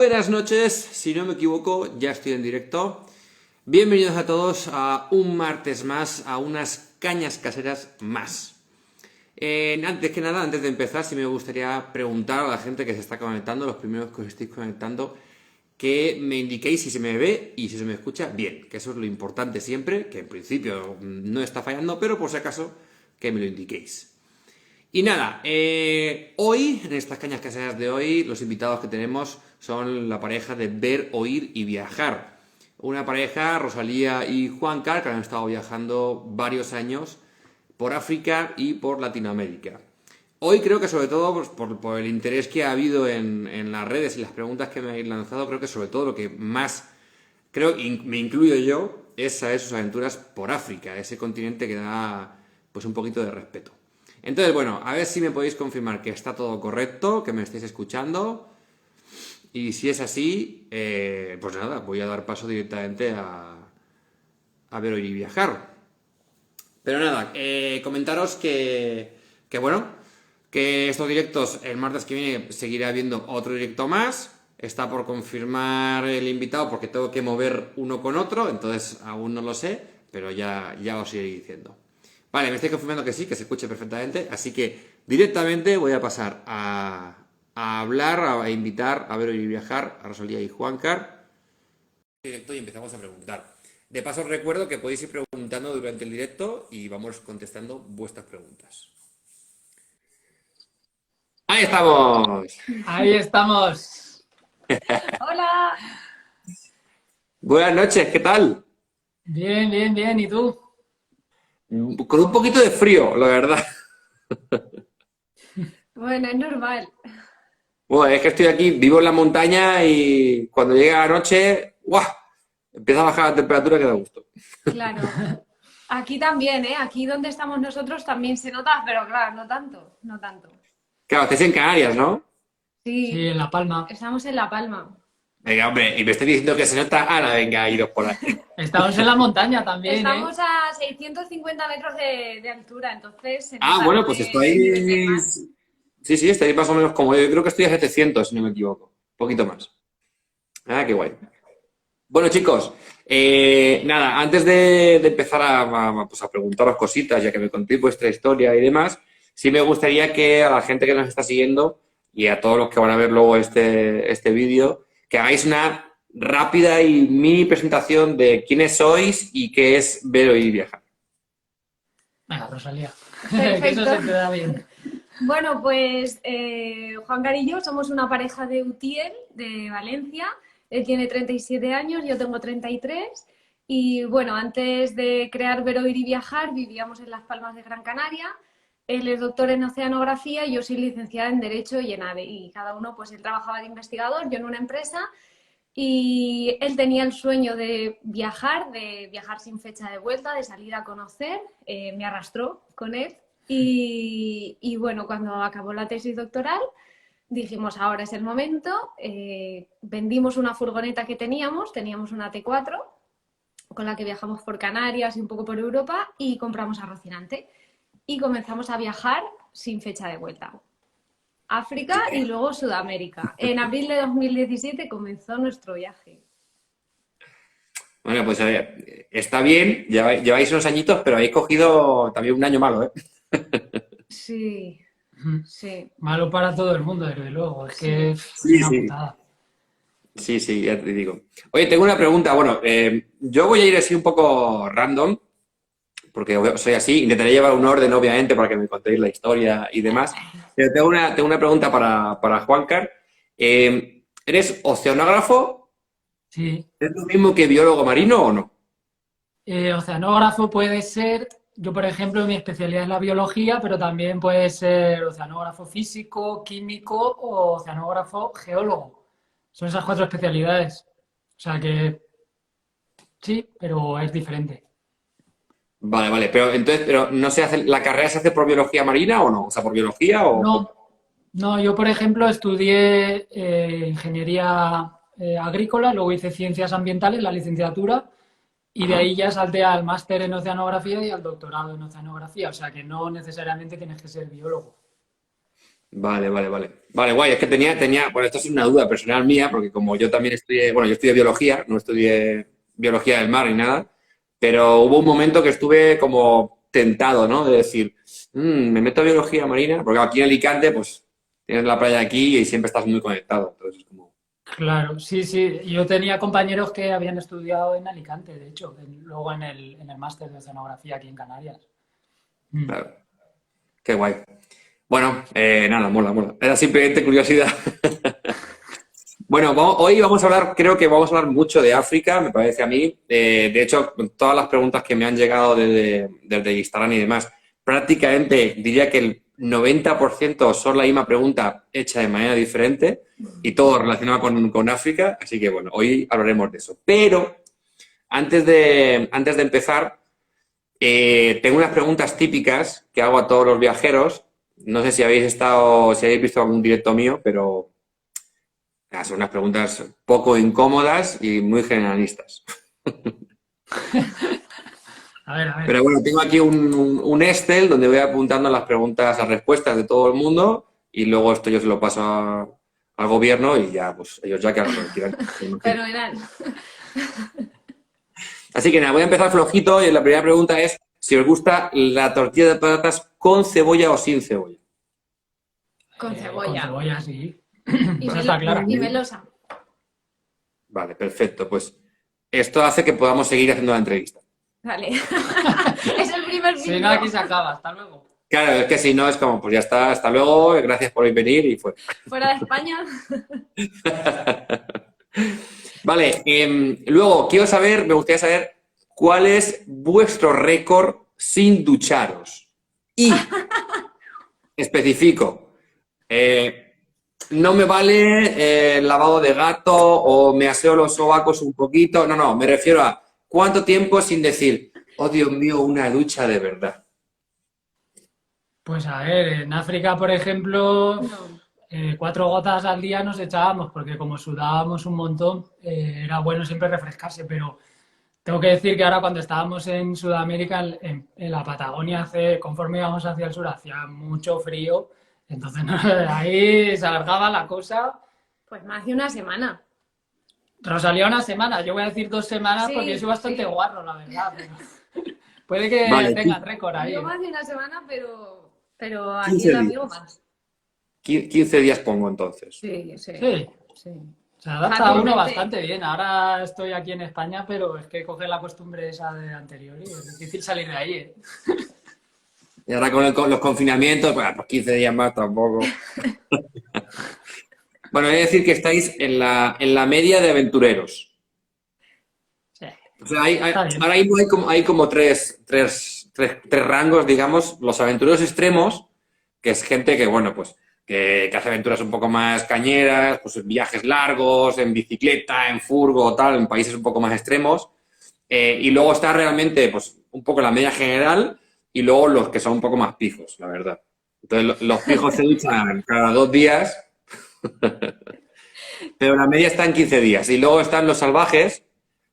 Buenas noches, si no me equivoco, ya estoy en directo. Bienvenidos a todos a un martes más, a unas cañas caseras más. Antes que nada, antes de empezar, sí me gustaría preguntar a la gente que se está conectando, los primeros que os estéis conectando, que me indiquéis si se me ve y si se me escucha bien, que eso es lo importante siempre, que en principio no está fallando, pero por si acaso que me lo indiquéis. Y nada, hoy, en estas cañas caseras de hoy, los invitados que tenemos son la pareja de Ver, Oír y Viajar. Una pareja, Rosalía y Juancar, que han estado viajando varios años por África y por Latinoamérica. Hoy creo que sobre todo pues, por el interés que ha habido en las redes y las preguntas que me habéis lanzado, creo que sobre todo lo que más, creo, me incluyo yo, es saber sus aventuras por África, ese continente que da pues un poquito de respeto. Entonces, bueno, a ver si me podéis confirmar que está todo correcto, que me estáis escuchando. Y si es así, pues nada, voy a dar paso directamente a Ver, Oír y Viajar. Pero nada, comentaros que bueno, que estos directos, el martes que viene seguirá habiendo otro directo más. Está por confirmar el invitado porque tengo que mover uno con otro, entonces aún no lo sé, pero ya os iré diciendo. Vale, me estáis confirmando que sí, que se escuche perfectamente, así que directamente voy a pasar a hablar, a invitar a Ver, Oír y Viajar, a Rosalía y Juancar. Directo y empezamos a preguntar. De paso os recuerdo que podéis ir preguntando durante el directo y vamos contestando vuestras preguntas. ¡Ahí estamos! Ahí estamos. Hola, Buenas noches, ¿qué tal? Bien, bien, bien. ¿Y tú? Con un poquito de frío, la verdad. bueno, es normal. Bueno, es que estoy aquí, vivo en la montaña y cuando llega la noche, ¡guau! Empieza a bajar la temperatura que da gusto. Claro. Aquí también, ¿eh? Aquí donde estamos nosotros también se nota, pero claro, no tanto, no tanto. Claro, estáis en Canarias, ¿no? Sí, Sí, en La Palma. estamos en La Palma. Venga, hombre, y me estáis diciendo que se nota. Ahora, venga, iros por ahí. Estamos en la montaña también, ¿eh? Estamos a 650 metros de altura, entonces se Ah, nota bueno, pues el nivel del mar. estáis. Sí, sí, estáis más o menos como yo. Yo creo que estoy a 700, si no me equivoco. Un poquito más. Ah, qué guay. Bueno, chicos, nada, antes de empezar pues a preguntaros cositas, ya que me contéis vuestra historia y demás, sí me gustaría que a la gente que nos está siguiendo y a todos los que van a ver luego este vídeo, que hagáis una rápida y mini presentación de quiénes sois y qué es Ver, Oír y Viajar. Venga, Rosalía. Que eso Perfecto. se te da bien. Bueno, pues Juan y yo somos una pareja de Utiel, de Valencia. Él tiene 37 años, yo tengo 33. Y bueno, antes de crear Ver, Oír y Viajar, vivíamos en Las Palmas de Gran Canaria. Él es doctor en oceanografía y yo soy licenciada en Derecho y en ADE. Y cada uno, pues él trabajaba de investigador, yo en una empresa. Y él tenía el sueño de viajar sin fecha de vuelta, de salir a conocer. Me arrastró con él. Y bueno, cuando acabó la tesis doctoral, dijimos, ahora es el momento. Vendimos una furgoneta que teníamos una T4, con la que viajamos por Canarias y un poco por Europa, y compramos a Rocinante. Y comenzamos a viajar sin fecha de vuelta. África y luego Sudamérica. En abril de 2017 comenzó nuestro viaje. Bueno, pues está bien, lleváis unos añitos, pero habéis cogido también un año malo, ¿eh? Sí, Ujú. sí, Malo para todo el mundo, desde luego. Es que sí. es Sí, una sí. putada. Sí, sí, ya te digo. Oye, tengo una pregunta. Bueno, yo voy a ir así un poco random, porque soy así. Intentaré llevar un orden, obviamente, para que me contéis la historia y demás. Pero tengo una pregunta para Juancar. ¿Eres oceanógrafo? Sí. ¿Es lo mismo que biólogo marino o no? Oceanógrafo puede ser, yo por ejemplo, mi especialidad es la biología, pero también puede ser oceanógrafo físico, químico o oceanógrafo geólogo. Son esas cuatro especialidades. O sea que sí, pero es diferente. Vale, vale. Pero no se hace, ¿la carrera se hace por biología marina o no? O sea, ¿por biología o por... No, no, yo por ejemplo estudié ingeniería agrícola, luego hice ciencias ambientales, la licenciatura, y de Ajá. ahí ya salté al máster en oceanografía y al doctorado en oceanografía, o sea que no necesariamente tienes que ser biólogo. Vale, vale, vale. Vale, guay, es que bueno, esto es una duda personal mía, porque como yo también yo estudié biología, no estudié biología del mar ni nada, pero hubo un momento que estuve como tentado, ¿no? De decir, me meto a biología marina", porque aquí en Alicante, pues, tienes la playa aquí y siempre estás muy conectado, entonces es como, Claro, sí, sí. Yo tenía compañeros que habían estudiado en Alicante, de hecho, luego en el máster de oceanografía aquí en Canarias. Mm. claro, qué guay. Bueno, nada, mola, mola. Era simplemente curiosidad. Bueno, hoy vamos a hablar, creo que vamos a hablar mucho de África, me parece a mí. De hecho, todas las preguntas que me han llegado desde Instagram y demás, prácticamente diría que el 90% son la misma pregunta hecha de manera diferente y todo relacionado con África. Así que, bueno, hoy hablaremos de eso. Pero antes de empezar, tengo unas preguntas típicas que hago a todos los viajeros. No sé si si habéis visto algún directo mío, pero son unas preguntas poco incómodas y muy generalistas. A ver, a ver. Pero bueno, tengo aquí un Excel donde voy apuntando las preguntas, las respuestas de todo el mundo y luego esto yo se lo paso al gobierno y ya, pues ellos ya que hagan lo que quieran. Fenomenal. Así que nada, voy a empezar flojito y la primera pregunta es si os gusta la tortilla de patatas con cebolla o sin cebolla. Con Con cebolla. cebolla, sí. Y, Esa está clara. y melosa. Vale, perfecto. Pues esto hace que podamos seguir haciendo la entrevista. Vale. Es el primer Si vídeo. no, aquí se acaba. Hasta luego. Claro, es que si no es como, pues ya está, hasta luego, gracias por venir y fue. Fuera de España. Vale, luego me gustaría saber cuál es vuestro récord sin ducharos. Y especifico, no me vale lavado de gato o me aseo los sobacos un poquito. No, me refiero a cuánto tiempo sin decir, oh Dios mío, una ducha de verdad. Pues a ver, en África, por ejemplo, No. 4 gotas al día nos echábamos, porque como sudábamos un montón, era bueno siempre refrescarse, pero tengo que decir que ahora cuando estábamos en Sudamérica, en la Patagonia, conforme íbamos hacia el sur, hacía mucho frío, entonces ahí se alargaba la cosa. Pues más de una semana. Rosalía, una semana, yo voy a decir 2 semanas Sí, porque yo soy bastante sí. guarro, la verdad, pero puede que Vale, tenga el récord ahí. Yo más de una semana, pero aquí 15 el amigo días. más. 15 días pongo entonces. Sí, sí. Sí. Sí. Se adapta uno Fácilmente. bastante bien. Ahora estoy aquí en España, pero es que coger la costumbre esa de anterior y es difícil salir de ahí, ¿eh? Y ahora con los confinamientos, pues 15 días más tampoco. Bueno, he de decir que estáis en la media de aventureros. Sí. O sea, Está bien. ahora mismo hay como tres rangos, digamos, los aventureros extremos, que es gente que, bueno, pues, que hace aventuras un poco más cañeras, pues viajes largos, en bicicleta, en furgo, tal, en países un poco más extremos. Y luego está realmente, pues, un poco la media general y luego los que son un poco más pijos, la verdad. Entonces, los pijos se duchan cada 2 días, pero la media está en 15 días. Y luego están los salvajes,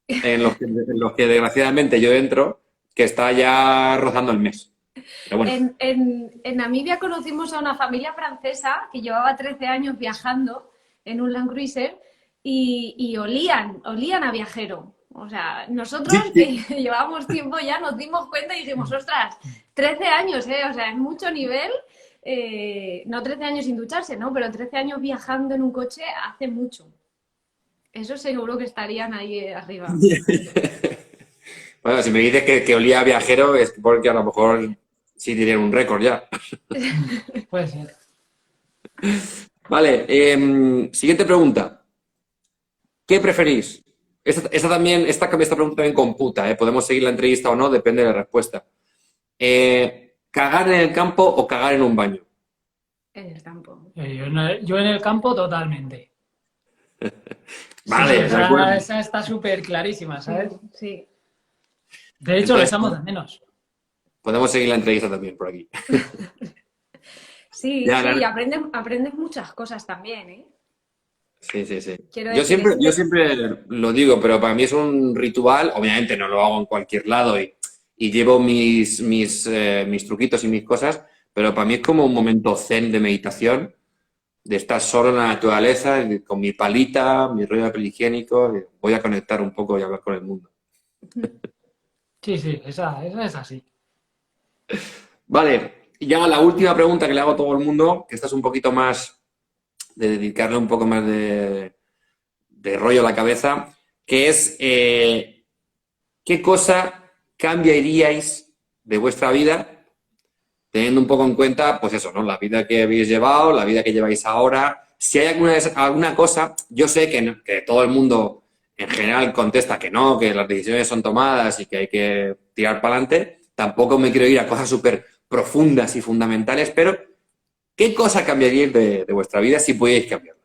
en los que desgraciadamente yo entro, que está ya rozando el mes. Pero bueno, En Namibia conocimos a una familia francesa que llevaba 13 años viajando en un Land Cruiser y olían a viajero. O sea, nosotros Sí, que llevábamos tiempo ya nos dimos cuenta y dijimos, ostras, 13 años, ¿eh? O sea, es mucho nivel. No 13 años sin ducharse, ¿no? Pero 13 años viajando en un coche hace mucho. Eso seguro que estarían ahí arriba. bueno, si me dices que olía a viajero es porque a lo mejor sí tienen un récord ya. Puede ser. Vale, siguiente pregunta. ¿Qué preferís? Esta pregunta también computa, ¿eh? Podemos seguir la entrevista o no, depende de la respuesta. ¿Cagar en el campo o cagar en un baño? En el campo. Yo en el campo totalmente. Vale, Sí, de acuerdo. esa está súper clarísima, ¿sabes? Sí. De hecho, lo Entonces, echamos de menos. podemos seguir la entrevista también por aquí. Sí, Ya, sí, aprendes muchas cosas también, ¿eh? Sí, sí, sí. Quiero Yo decir, siempre lo digo, pero para mí es un ritual. Obviamente no lo hago en cualquier lado y llevo mis truquitos y mis cosas, pero para mí es como un momento zen de meditación, de estar solo en la naturaleza, con mi palita, mi rollo de papel higiénico, y voy a conectar un poco y hablar con el mundo. Sí, sí, esa es así. Vale, y ya la última pregunta que le hago a todo el mundo, que esta es un poquito más de dedicarle un poco más de rollo a la cabeza, que es ¿qué cosa cambiaríais de vuestra vida teniendo un poco en cuenta, pues eso, ¿no? La vida que habéis llevado, la vida que lleváis ahora? Si hay alguna cosa, yo sé que todo el mundo en general contesta que no, que las decisiones son tomadas y que hay que tirar para adelante. Tampoco me quiero ir a cosas súper profundas y fundamentales, pero ¿qué cosa cambiaríais de vuestra vida si pudierais cambiarla?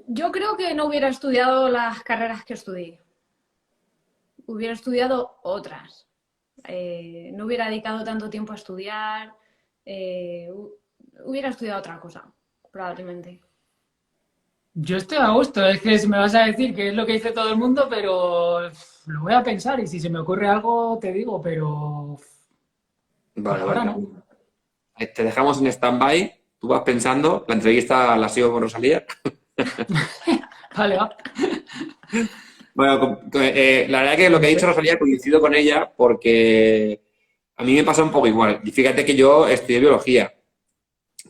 Yo creo que no hubiera estudiado las carreras que estudié. Hubiera estudiado otras. No hubiera dedicado tanto tiempo a estudiar. Hubiera estudiado otra cosa, probablemente. Yo estoy a gusto, es que si me vas a decir que es lo que dice todo el mundo, pero lo voy a pensar y si se me ocurre algo te digo, pero por Vale, ahora vale. no. Te dejamos en stand-by, tú vas pensando, la entrevista la sigo con Rosalía. Vale, va. Bueno, la verdad que lo que ha dicho Rosalía coincido con ella porque a mí me pasa un poco igual. Y fíjate que yo estudié biología,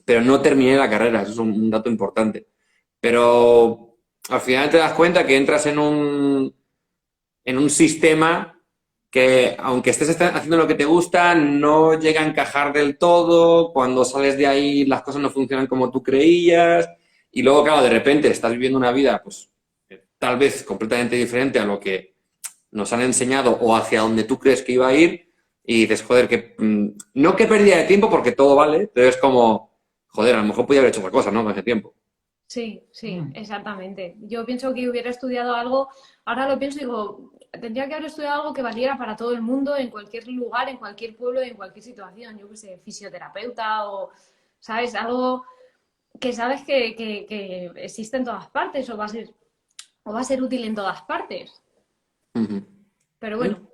pero no terminé la carrera, eso es un dato importante. Pero al final te das cuenta que entras en un sistema que, aunque estés haciendo lo que te gusta, no llega a encajar del todo. Cuando sales de ahí, las cosas no funcionan como tú creías. Y luego, claro, de repente estás viviendo una vida, pues, tal vez completamente diferente a lo que nos han enseñado o hacia donde tú crees que iba a ir. Y dices, joder, que no que pérdida de tiempo porque todo vale, pero es como, joder, a lo mejor podía haber hecho otra cosa, ¿no? Con ese tiempo. Sí, sí, Mm. exactamente. Yo pienso que hubiera estudiado algo, ahora lo pienso y digo, tendría que haber estudiado algo que valiera para todo el mundo, en cualquier lugar, en cualquier pueblo, en cualquier situación. Yo qué sé, fisioterapeuta o, ¿sabes? Algo que sabes que existe en todas partes o va a ser útil en todas partes. Ujú. Pero bueno,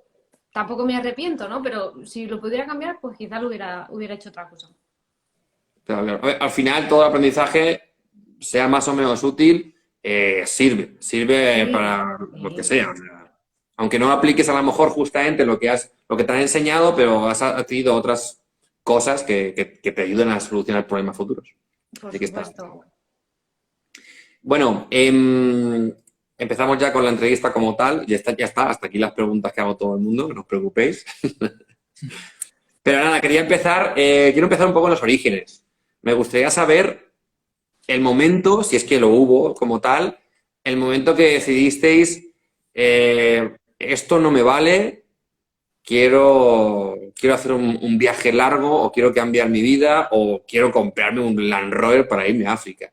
tampoco me arrepiento, ¿no? Pero si lo pudiera cambiar, pues quizá hubiera hecho otra cosa. Claro, claro. A ver, al final, todo el aprendizaje, sea más o menos útil, sirve Sí, para lo que sí, sea. O sea, aunque no apliques a lo mejor justamente lo que te han enseñado, pero has adquirido otras cosas que te ayudan a solucionar problemas futuros. por Así que está supuesto. bueno. Bueno, empezamos ya con la entrevista como tal. Ya está, hasta aquí las preguntas que hago a todo el mundo, no os preocupéis. Pero nada, quiero empezar un poco en los orígenes. Me gustaría saber el momento, si es que lo hubo como tal, el momento que decidisteis, esto no me vale, quiero hacer un viaje largo o quiero cambiar mi vida o quiero comprarme un Land Rover para irme a África.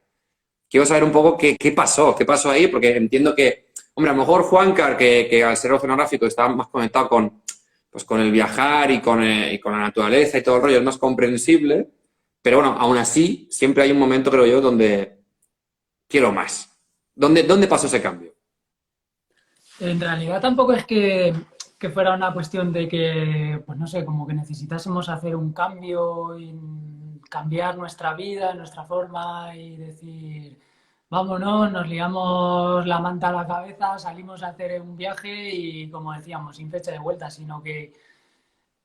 Quiero saber un poco qué pasó ahí, porque entiendo que, hombre, a lo mejor Juancar, que al ser oceanográfico estaba más conectado pues con el viajar y con la naturaleza y todo el rollo, es más comprensible, pero bueno, aún así, siempre hay un momento, creo yo, donde quiero más. ¿Dónde pasó ese cambio? En realidad tampoco es que fuera una cuestión de que, pues no sé, como que necesitásemos hacer un cambio y cambiar nuestra vida, nuestra forma y decir, vámonos, nos liamos la manta a la cabeza, salimos a hacer un viaje y, como decíamos, sin fecha de vuelta, sino que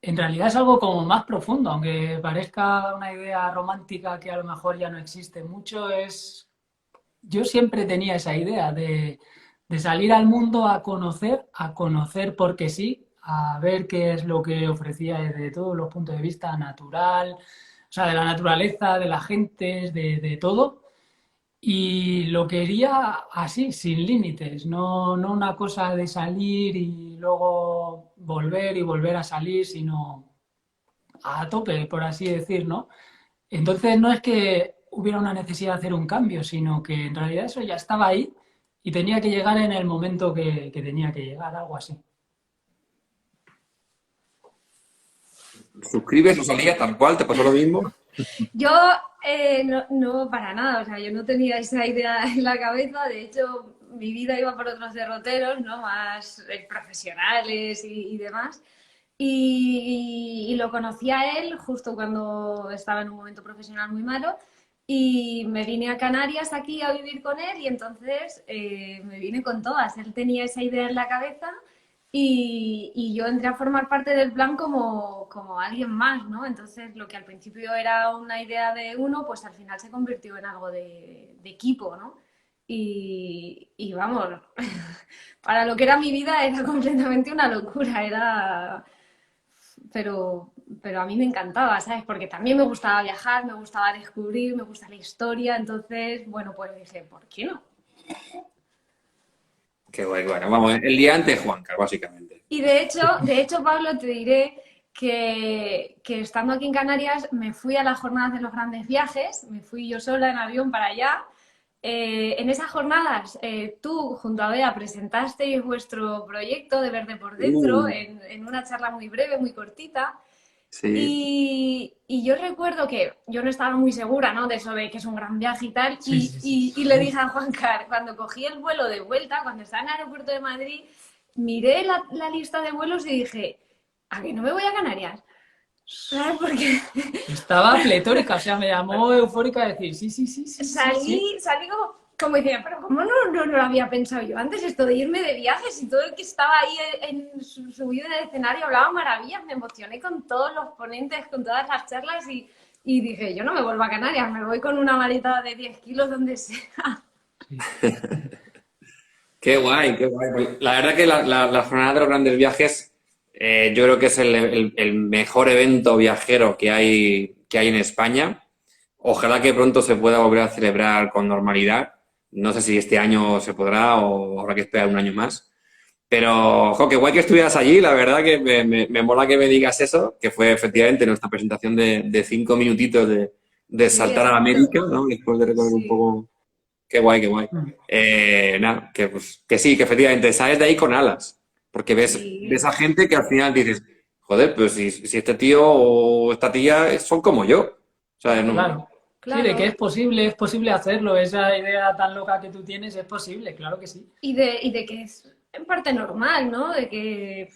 en realidad es algo como más profundo, aunque parezca una idea romántica que a lo mejor ya no existe mucho, yo siempre tenía esa idea de salir al mundo a conocer porque sí, a ver qué es lo que ofrecía desde todos los puntos de vista natural, o sea, de la naturaleza, de las gentes, de todo. Y lo quería así, sin límites, no una cosa de salir y luego volver y volver a salir, sino a tope, por así decir, ¿no? Entonces no es que hubiera una necesidad de hacer un cambio, sino que en realidad eso ya estaba ahí y tenía que llegar en el momento que tenía que llegar, algo así. ¿Suscribes, Rosalía, tal cual? ¿Te pasó lo mismo? Yo no, para nada, o sea, yo no tenía esa idea en la cabeza, de hecho mi vida iba por otros derroteros, ¿no? Más profesionales y demás. y lo conocí a él justo cuando estaba en un momento profesional muy malo y me vine a Canarias aquí a vivir con él y entonces me vine con todas. Él tenía esa idea en la cabeza y yo entré a formar parte del plan como alguien más, ¿no? Entonces lo que al principio era una idea de uno, pues al final se convirtió en algo de equipo, ¿no? Y vamos, para lo que era mi vida era completamente una locura, pero a mí me encantaba, ¿sabes? Porque también me gustaba viajar, me gustaba descubrir, me gusta la historia, entonces, bueno, pues dije, ¿por qué no? Qué guay, bueno, vamos, el día antes Juancar, básicamente. Y de hecho, Pablo, te diré que estando aquí en Canarias me fui a las jornadas de los grandes viajes, me fui yo sola en avión para allá. En esas jornadas, tú junto a Bea presentasteis vuestro proyecto de Verde por Dentro Uh, en una charla muy breve, muy cortita. sí, Y yo recuerdo que yo no estaba muy segura, ¿no? De eso de que es un gran viaje y tal. Sí, Y, sí, sí. y- y le dije a Juan Car, cuando cogí el vuelo de vuelta, cuando estaba en el aeropuerto de Madrid, miré la lista de vuelos y dije, ¿a que no me voy a Canarias? ¿Sabes? Porque Estaba pletórica, o sea, me llamó eufórica a decir, sí, sí, sí, sí, sí, sí. salí como diciendo, pero ¿cómo no lo había pensado yo antes esto de irme de viajes y todo el que estaba ahí subido en el escenario hablaba maravillas, me emocioné con todos los ponentes, con todas las charlas y dije, yo no me vuelvo a Canarias, me voy con una maleta de 10 kilos donde sea. Sí. qué guay, qué guay. Pues, la verdad que la Jornada de los Grandes Viajes yo creo que es el mejor evento viajero que hay en España. Ojalá que pronto se pueda volver a celebrar con normalidad. No sé si este año se podrá o habrá que esperar un año más. Pero, jo, qué guay que estuvieras allí. La verdad que me mola que me digas eso, que fue efectivamente nuestra presentación de 5 minutitos de Sí, saltar a la exacto. América, ¿no? Después de recorrer un Sí, poco. Qué guay, qué guay. Mm. Nada, que, pues, que sí, que efectivamente sales de ahí con alas. Porque ves sí. a gente que al final dices, joder, pues si este tío o esta tía son como yo. O sea, no, Claro. Sí, de que Claro. es posible hacerlo, esa idea tan loca que tú tienes es posible, claro que sí. Y de que es en parte normal, ¿no? De que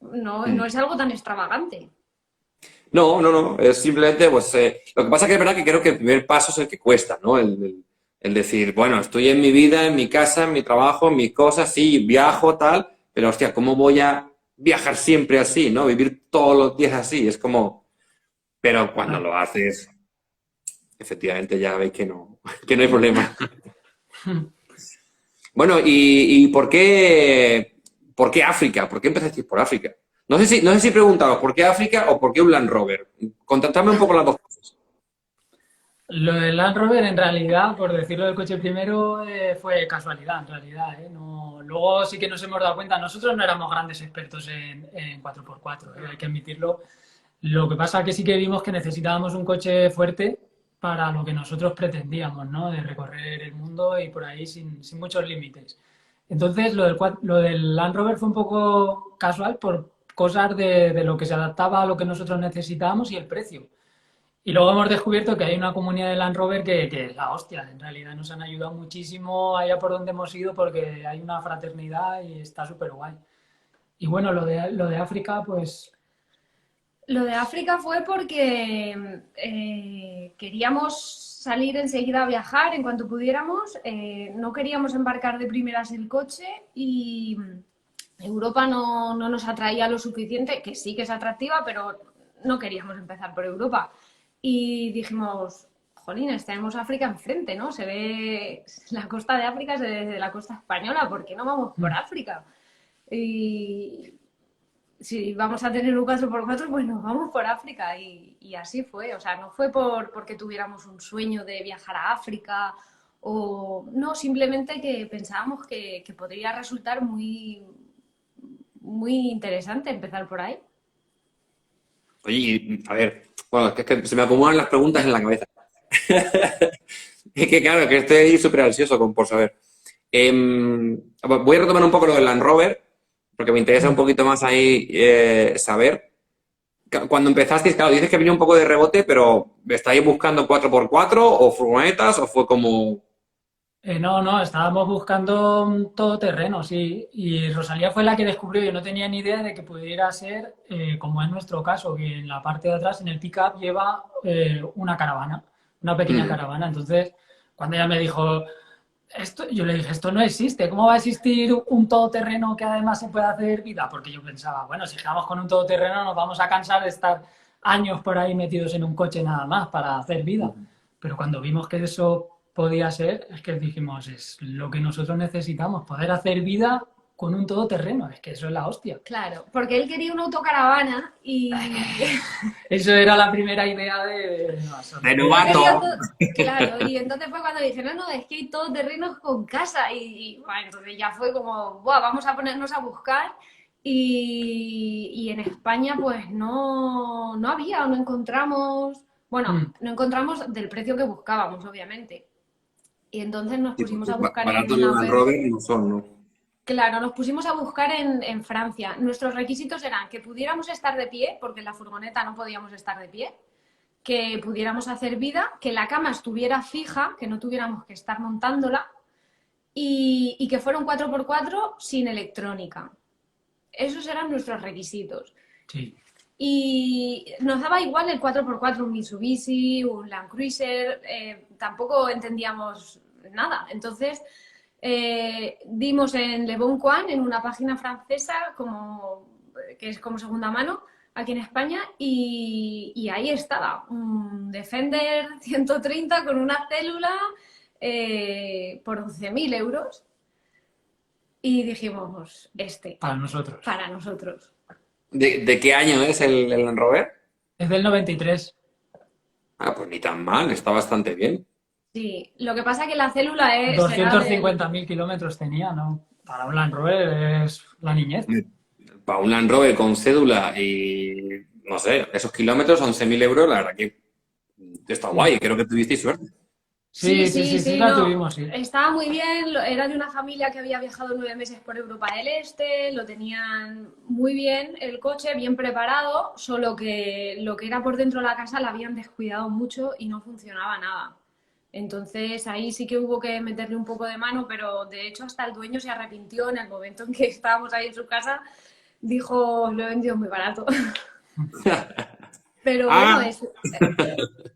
no es algo tan extravagante. no, no, no, es simplemente, pues, lo que pasa que es verdad que creo que el primer paso es el que cuesta, ¿no? El decir, bueno, estoy en mi vida, en mi casa, en mi trabajo, en mis cosas, sí, viajo, tal, pero hostia, ¿cómo voy a viajar siempre así, ¿no? Vivir todos los días así, es como, pero cuando Claro. lo haces, efectivamente ya veis que no hay problema. Bueno, ¿y por qué África? ¿Por qué empezasteis por África? No sé si preguntaros por qué África o por qué un Land Rover. Contactadme un poco las dos cosas. Lo del Land Rover, en realidad, por decirlo del coche primero, fue casualidad, en realidad, ¿eh? No, luego sí que nos hemos dado cuenta, nosotros no éramos grandes expertos en 4x4, hay que admitirlo. Lo que pasa es que sí que vimos que necesitábamos un coche fuerte para lo que nosotros pretendíamos, ¿no? De recorrer el mundo y por ahí sin muchos límites. Entonces, lo del Land Rover fue un poco casual por cosas de lo que se adaptaba a lo que nosotros necesitábamos y el precio. Y luego hemos descubierto que hay una comunidad de Land Rover que es la hostia. En realidad nos han ayudado muchísimo allá por donde hemos ido porque hay una fraternidad y está súper guay. Y bueno, lo de África, pues Lo de África fue porque queríamos salir enseguida a viajar en cuanto pudiéramos, no queríamos embarcar de primeras el coche y Europa no nos atraía lo suficiente, que sí que es atractiva, pero no queríamos empezar por Europa. Y dijimos, jolines, tenemos África enfrente, ¿no? Se ve la costa de África desde la costa española, ¿por qué no vamos por África? Y, si vamos a tener un 4x4, pues nos vamos por África y así fue. O sea, no fue porque tuviéramos un sueño de viajar a África o no, simplemente que pensábamos que podría resultar muy, muy interesante empezar por ahí. Oye, a ver, bueno, es que se me acumulan las preguntas en la cabeza. Es que claro, que estoy ahí súper ansioso por saber. Voy a retomar un poco lo del Land Rover, porque me interesa un poquito más ahí saber. Cuando empezasteis, claro, dices que vino un poco de rebote, pero ¿estáis buscando 4x4 o furgonetas o fue como... No, estábamos buscando un todoterreno, sí. Y Rosalía fue la que descubrió, yo no tenía ni idea de que pudiera ser, como es nuestro caso, que en la parte de atrás, en el pick-up, lleva una caravana, una pequeña Mm. caravana. Entonces, cuando ella me dijo, yo le dije, esto no existe, ¿cómo va a existir un todoterreno que además se pueda hacer vida? Porque yo pensaba, bueno, si vamos con un todoterreno nos vamos a cansar de estar años por ahí metidos en un coche nada más para hacer vida. Pero cuando vimos que eso podía ser, es que dijimos, es lo que nosotros necesitamos, poder hacer vida con un todoterreno, es que eso es la hostia. Claro, porque él quería una autocaravana y Eso era la primera idea de De nosotros. él quería novato. todo, claro, y entonces fue cuando dije, no, es que hay todoterrenos con casa y bueno, entonces ya fue como, buah, vamos a ponernos a buscar y en España pues no había, no encontramos, bueno, Mm. no encontramos del precio que buscábamos, obviamente. Y entonces nos Sí, pusimos porque a buscar en baratos los una Land web. Rover no son, ¿no? Claro, nos pusimos a buscar en Francia. Nuestros requisitos eran que pudiéramos estar de pie, porque en la furgoneta no podíamos estar de pie, que pudiéramos hacer vida, que la cama estuviera fija, que no tuviéramos que estar montándola y que fuera un 4x4 sin electrónica. Esos eran nuestros requisitos. Sí. Y nos daba igual el 4x4, un Mitsubishi, un Land Cruiser, tampoco entendíamos nada. Entonces, dimos en Le Bon Coin, en una página francesa que es como segunda mano aquí en España, y ahí estaba un Defender 130 con una célula por 11.000 euros. Y dijimos, Para nosotros. para nosotros. ¿De qué año es el Land Rover? Es del 93. Ah, pues ni tan mal, está bastante bien. Sí, lo que pasa es que la célula será Doscientos del... cincuenta mil kilómetros tenía, ¿no? Para un Land Rover es la niñez. Para un Land Rover con cédula y, no sé, esos kilómetros, 11.000 euros, la verdad que está Mm. guay, creo que tuvisteis suerte. Sí, Sí, sí, la no. tuvimos, sí. Estaba muy bien, era de una familia que había viajado 9 meses por Europa del Este, lo tenían muy bien el coche, bien preparado, solo que lo que era por dentro de la casa la habían descuidado mucho y no funcionaba nada. Entonces ahí sí que hubo que meterle un poco de mano, pero de hecho hasta el dueño se arrepintió en el momento en que estábamos ahí en su casa, dijo, "Os lo he vendido muy barato". Pero bueno, Ah,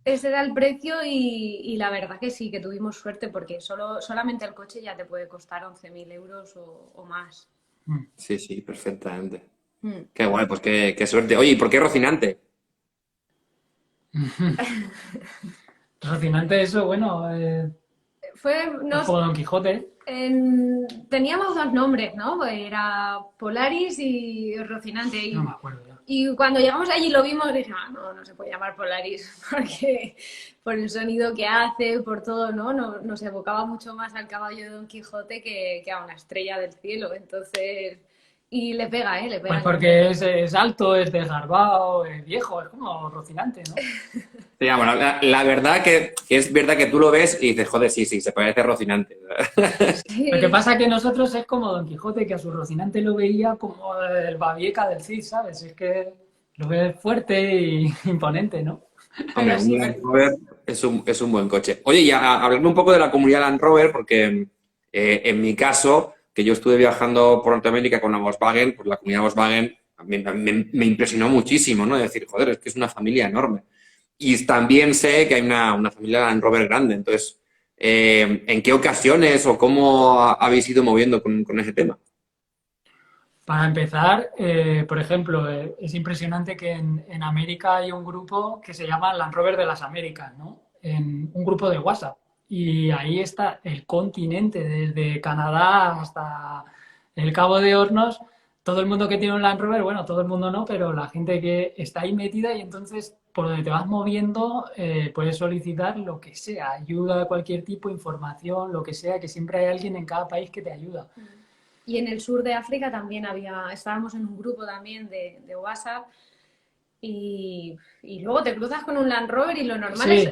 ese era el precio y la verdad que sí, que tuvimos suerte porque solamente el coche ya te puede costar 11.000 euros o más. Mm. sí, sí, perfectamente. Mm. Qué guay, pues qué suerte. Oye, ¿y por qué Rocinante? Fascinante eso, bueno, Fue, es nos, como Don Quijote. teníamos dos nombres, ¿no? Era Polaris y Rocinante. No me acuerdo ya. Y cuando llegamos allí lo vimos, dije, no se puede llamar Polaris, porque por el sonido que hace, por todo, ¿no? Nos evocaba mucho más al caballo de Don Quijote que a una estrella del cielo. Entonces, y le pega, ¿eh? Le pega Pues el nombre. porque es alto, es desgarbado, es viejo, es como Rocinante, ¿no? Sí, bueno, la verdad que es verdad que tú lo ves y dices, joder, sí, se parece a Rocinante. Lo que Sí, pasa es que nosotros es como Don Quijote, que a su Rocinante lo veía como el Babieca del Cid, ¿sabes? Es que lo ve fuerte y imponente, ¿no? Hombre, pero un sí, Land Rover es un buen coche. Oye, y hablando un poco de la comunidad Land Rover, porque en mi caso, que yo estuve viajando por Norteamérica con la Volkswagen, pues la comunidad Volkswagen me impresionó muchísimo, ¿no? Es decir, joder, es que es una familia enorme. Y también sé que hay una familia Land Rover grande. Entonces, ¿en qué ocasiones o cómo habéis ido moviendo con ese tema? Para empezar, por ejemplo, es impresionante que en América hay un grupo que se llama Land Rover de las Américas, ¿no? En un grupo de WhatsApp. Y ahí está el continente, desde Canadá hasta el Cabo de Hornos. Todo el mundo que tiene un Land Rover, bueno, todo el mundo no, pero la gente que está ahí metida y entonces por donde te vas moviendo puedes solicitar lo que sea, ayuda de cualquier tipo, información, lo que sea, que siempre hay alguien en cada país que te ayuda. y en el sur de África también estábamos en un grupo también de WhatsApp y luego te cruzas con un Land Rover y lo normal Sí,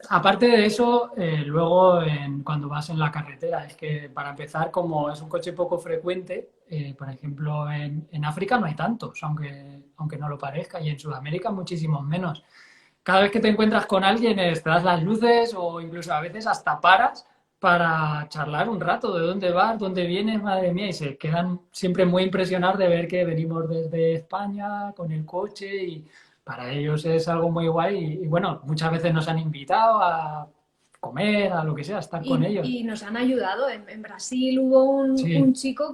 aparte de eso, luego cuando vas en la carretera, es que para empezar, como es un coche poco frecuente, por ejemplo, en África no hay tantos, aunque no lo parezca, y en Sudamérica muchísimos menos. Cada vez que te encuentras con alguien, te das las luces o incluso a veces hasta paras para charlar un rato de dónde vas, dónde vienes, madre mía, y se quedan siempre muy impresionados de ver que venimos desde España con el coche y para ellos es algo muy guay y bueno, muchas veces nos han invitado a comer, a lo que sea, a estar con ellos. Y nos han ayudado. En Brasil hubo un Sí, chico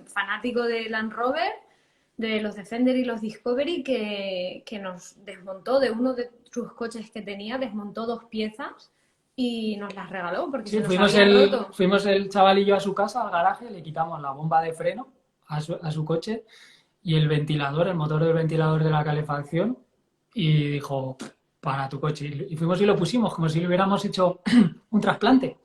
fanático de Land Rover, de los Defender y los Discovery, que nos desmontó de uno de sus coches que tenía, desmontó 2 piezas y nos las regaló porque sí, se nos habían roto. fuimos el chavalillo a su casa, al garaje, le quitamos la bomba de freno a su coche y el ventilador, el motor del ventilador de la calefacción y dijo, para tu coche. Y fuimos y lo pusimos como si le hubiéramos hecho un trasplante.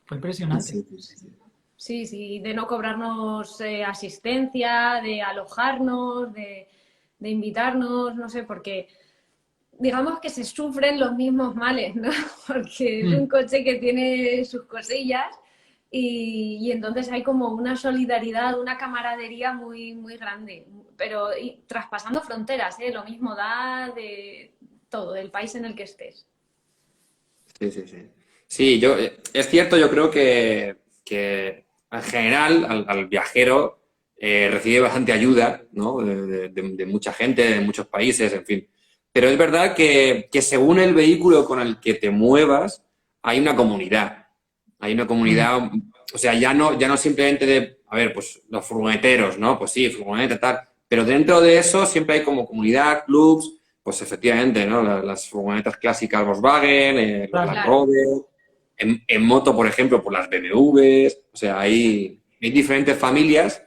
Fue impresionante. Sí, sí, sí. Sí, sí, de no cobrarnos asistencia, de alojarnos, de invitarnos, no sé, porque digamos que se sufren los mismos males, ¿no? Porque es un coche que tiene sus cosillas y entonces hay como una solidaridad, una camaradería muy, muy grande, pero traspasando fronteras, ¿eh? Lo mismo da de todo, del país en el que estés. Sí, sí, sí. Sí, es cierto, yo creo que en general al viajero recibe bastante ayuda, ¿no? De mucha gente, de muchos países, en fin. Pero es verdad que según el vehículo con el que te muevas, hay una comunidad. Hay una comunidad, o sea, ya no simplemente de, a ver, pues los furgoneteros, ¿no? Pues sí, furgoneta, tal. Pero dentro de eso siempre hay como comunidad, clubs, pues efectivamente, ¿no? Las furgonetas clásicas Volkswagen, los Claro. Land Claro. Rover, en moto, por ejemplo, por las BMWs, o sea, hay diferentes familias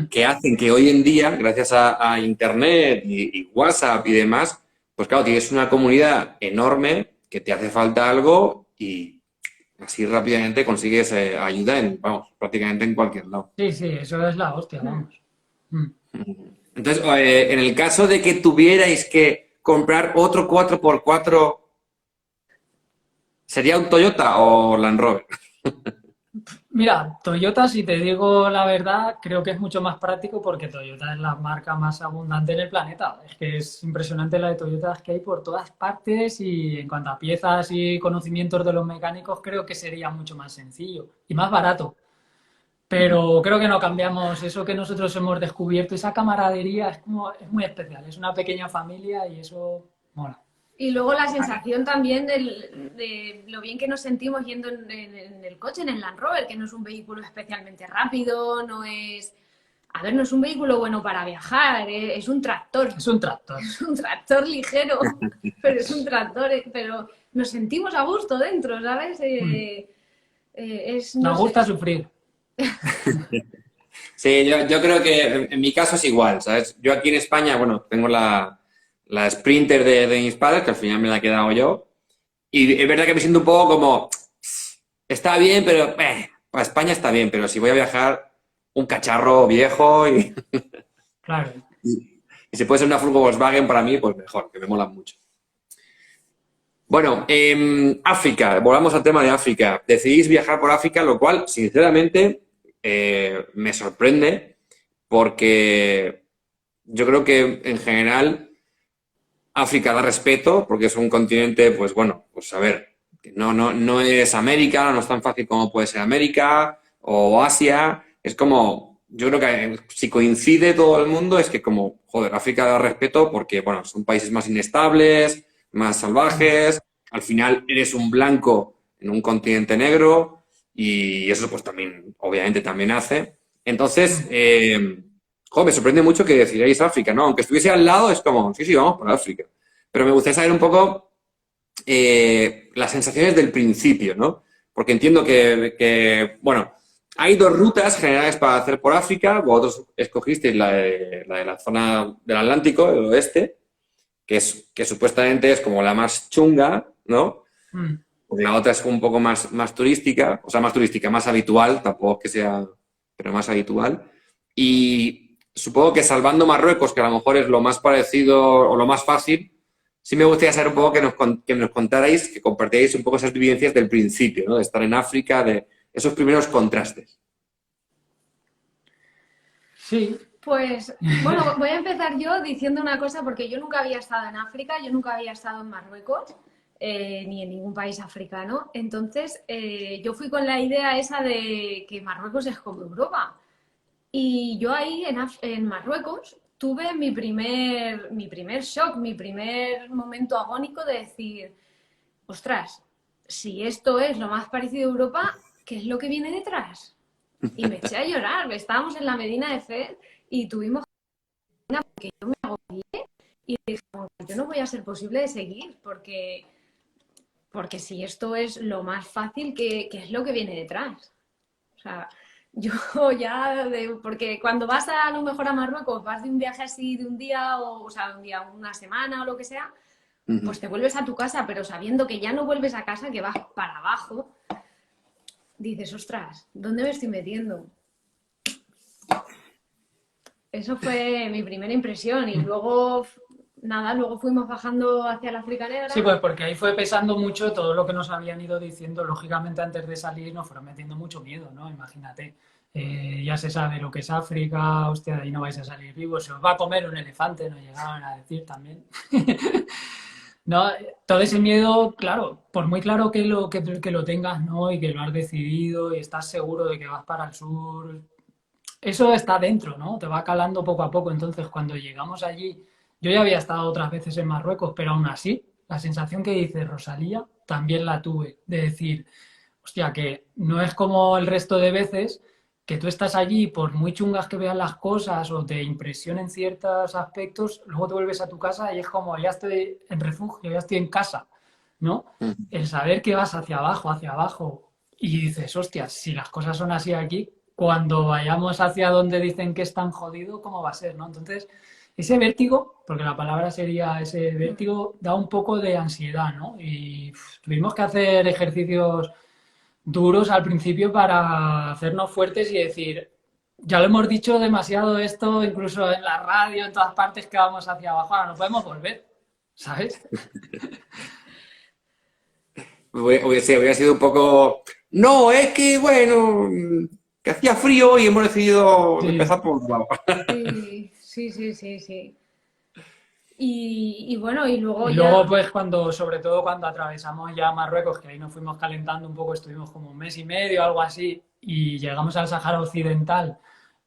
que hacen que hoy en día, gracias a Internet y WhatsApp y demás, pues claro, tienes una comunidad enorme que te hace falta algo y así rápidamente consigues ayuda vamos, prácticamente en cualquier lado. Sí, sí, eso es la hostia, vamos. Mm. Entonces, en el caso de que tuvierais que comprar otro 4x4, ¿sería un Toyota o Land Rover? Mira, Toyota, si te digo la verdad, creo que es mucho más práctico porque Toyota es la marca más abundante en el planeta. Es que es impresionante la de Toyotas que hay por todas partes y en cuanto a piezas y conocimientos de los mecánicos, creo que sería mucho más sencillo y más barato. Pero creo que no cambiamos eso que nosotros hemos descubierto, esa camaradería es como, es muy especial, es una pequeña familia y eso mola. Y luego la sensación también de lo bien que nos sentimos yendo en el coche, en el Land Rover, que no es un vehículo especialmente rápido, no es... A ver, no es un vehículo bueno para viajar, es un tractor, Es un tractor. es un tractor ligero, pero es un tractor, pero nos sentimos a gusto dentro, ¿sabes? No Nos sé. gusta sufrir. Sí, yo creo que en mi caso es igual, ¿sabes? Yo aquí en España, bueno, tengo la Sprinter de mis padres, que al final me la he quedado yo, y es verdad que me siento un poco como, está bien, pero para España está bien, pero si voy a viajar, un cacharro viejo Claro. y si puede ser una furgo Volkswagen para mí, pues mejor, que me mola mucho. Bueno, África, volvamos al tema de África. Decidís viajar por África, lo cual, sinceramente, me sorprende porque yo creo que en general África da respeto porque es un continente, pues bueno, pues a ver, que no es América, no es tan fácil como puede ser América o Asia. Es como, yo creo que si coincide todo el mundo es que como, joder, África da respeto porque, bueno, son países más inestables, más salvajes. Al final eres un blanco en un continente negro y eso pues también, obviamente también hace. Entonces, joder, me sorprende mucho que decidáis África, ¿no? Aunque estuviese al lado, es como, sí, sí, vamos por África. Pero me gustaría saber un poco las sensaciones del principio, ¿no? Porque entiendo bueno, hay dos rutas generales para hacer por África. Vosotros escogisteis la zona del Atlántico, del oeste, que supuestamente es como la más chunga, ¿no? Mm. Porque la otra es un poco más turística, o sea, más turística, más habitual, tampoco es que sea, pero más habitual. Y supongo que salvando Marruecos, que a lo mejor es lo más parecido o lo más fácil, sí me gustaría saber un poco que nos contarais, que compartierais un poco esas vivencias del principio, ¿no? De estar en África, de esos primeros contrastes. Sí, Pues bueno, voy a empezar yo diciendo una cosa porque yo nunca había estado en África, yo nunca había estado en Marruecos. ni en ningún país africano. Entonces, yo fui con la idea esa de que Marruecos es como Europa. Y yo ahí en Marruecos tuve mi primer shock, mi primer momento agónico de decir, ostras, si esto es lo más parecido a Europa, ¿qué es lo que viene detrás? Y me eché a llorar. Estábamos en la Medina de Fez y tuvimos una porque yo me agobié y dije, yo no voy a ser posible de seguir porque si esto es lo más fácil, ¿qué es lo que viene detrás? O sea, yo porque cuando vas a lo mejor a Marruecos, vas de un viaje así de un día, o sea, un día, una semana o lo que sea, pues te vuelves a tu casa, pero sabiendo que ya no vuelves a casa, que vas para abajo, dices, ostras, ¿dónde me estoy metiendo? Eso fue mi primera impresión y luego, nada, luego fuimos bajando hacia la África Sí, Negra. pues porque ahí fue pesando mucho todo lo que nos habían ido diciendo. Lógicamente, antes de salir nos fueron metiendo mucho miedo, ¿no? Imagínate, ya se sabe lo que es África, hostia, de ahí no vais a salir vivos, se os va a comer un elefante, nos llegaban a decir también. No, todo ese miedo, claro, por muy claro que lo tengas, ¿no? Y que lo has decidido y estás seguro de que vas para el sur, eso está dentro, ¿no? Te va calando poco a poco. Entonces, cuando llegamos allí, yo ya había estado otras veces en Marruecos, pero aún así, la sensación que dice Rosalía también la tuve, de decir, hostia, que no es como el resto de veces que tú estás allí, por muy chungas que vean las cosas o te impresionen ciertos aspectos, luego te vuelves a tu casa y es como, ya estoy en refugio, ya estoy en casa, ¿no? El saber que vas hacia abajo, y dices, hostia, si las cosas son así aquí, cuando vayamos hacia donde dicen que es tan jodido, ¿cómo va a ser, no? Entonces, ese vértigo, porque la palabra sería ese vértigo, da un poco de ansiedad, ¿no? Y tuvimos que hacer ejercicios duros al principio para hacernos fuertes y decir, ya lo hemos dicho demasiado esto, incluso en la radio, en todas partes que vamos hacia abajo, ahora no podemos volver, ¿sabes? Hubiera sido un poco... No, es que, bueno, que hacía frío y hemos decidido Sí. empezar por abajo. Sí, sí, sí, sí, sí. Y bueno, y luego Y luego, ya, pues, sobre todo cuando atravesamos ya Marruecos, que ahí nos fuimos calentando un poco, estuvimos como un mes y medio, algo así, y llegamos al Sáhara Occidental,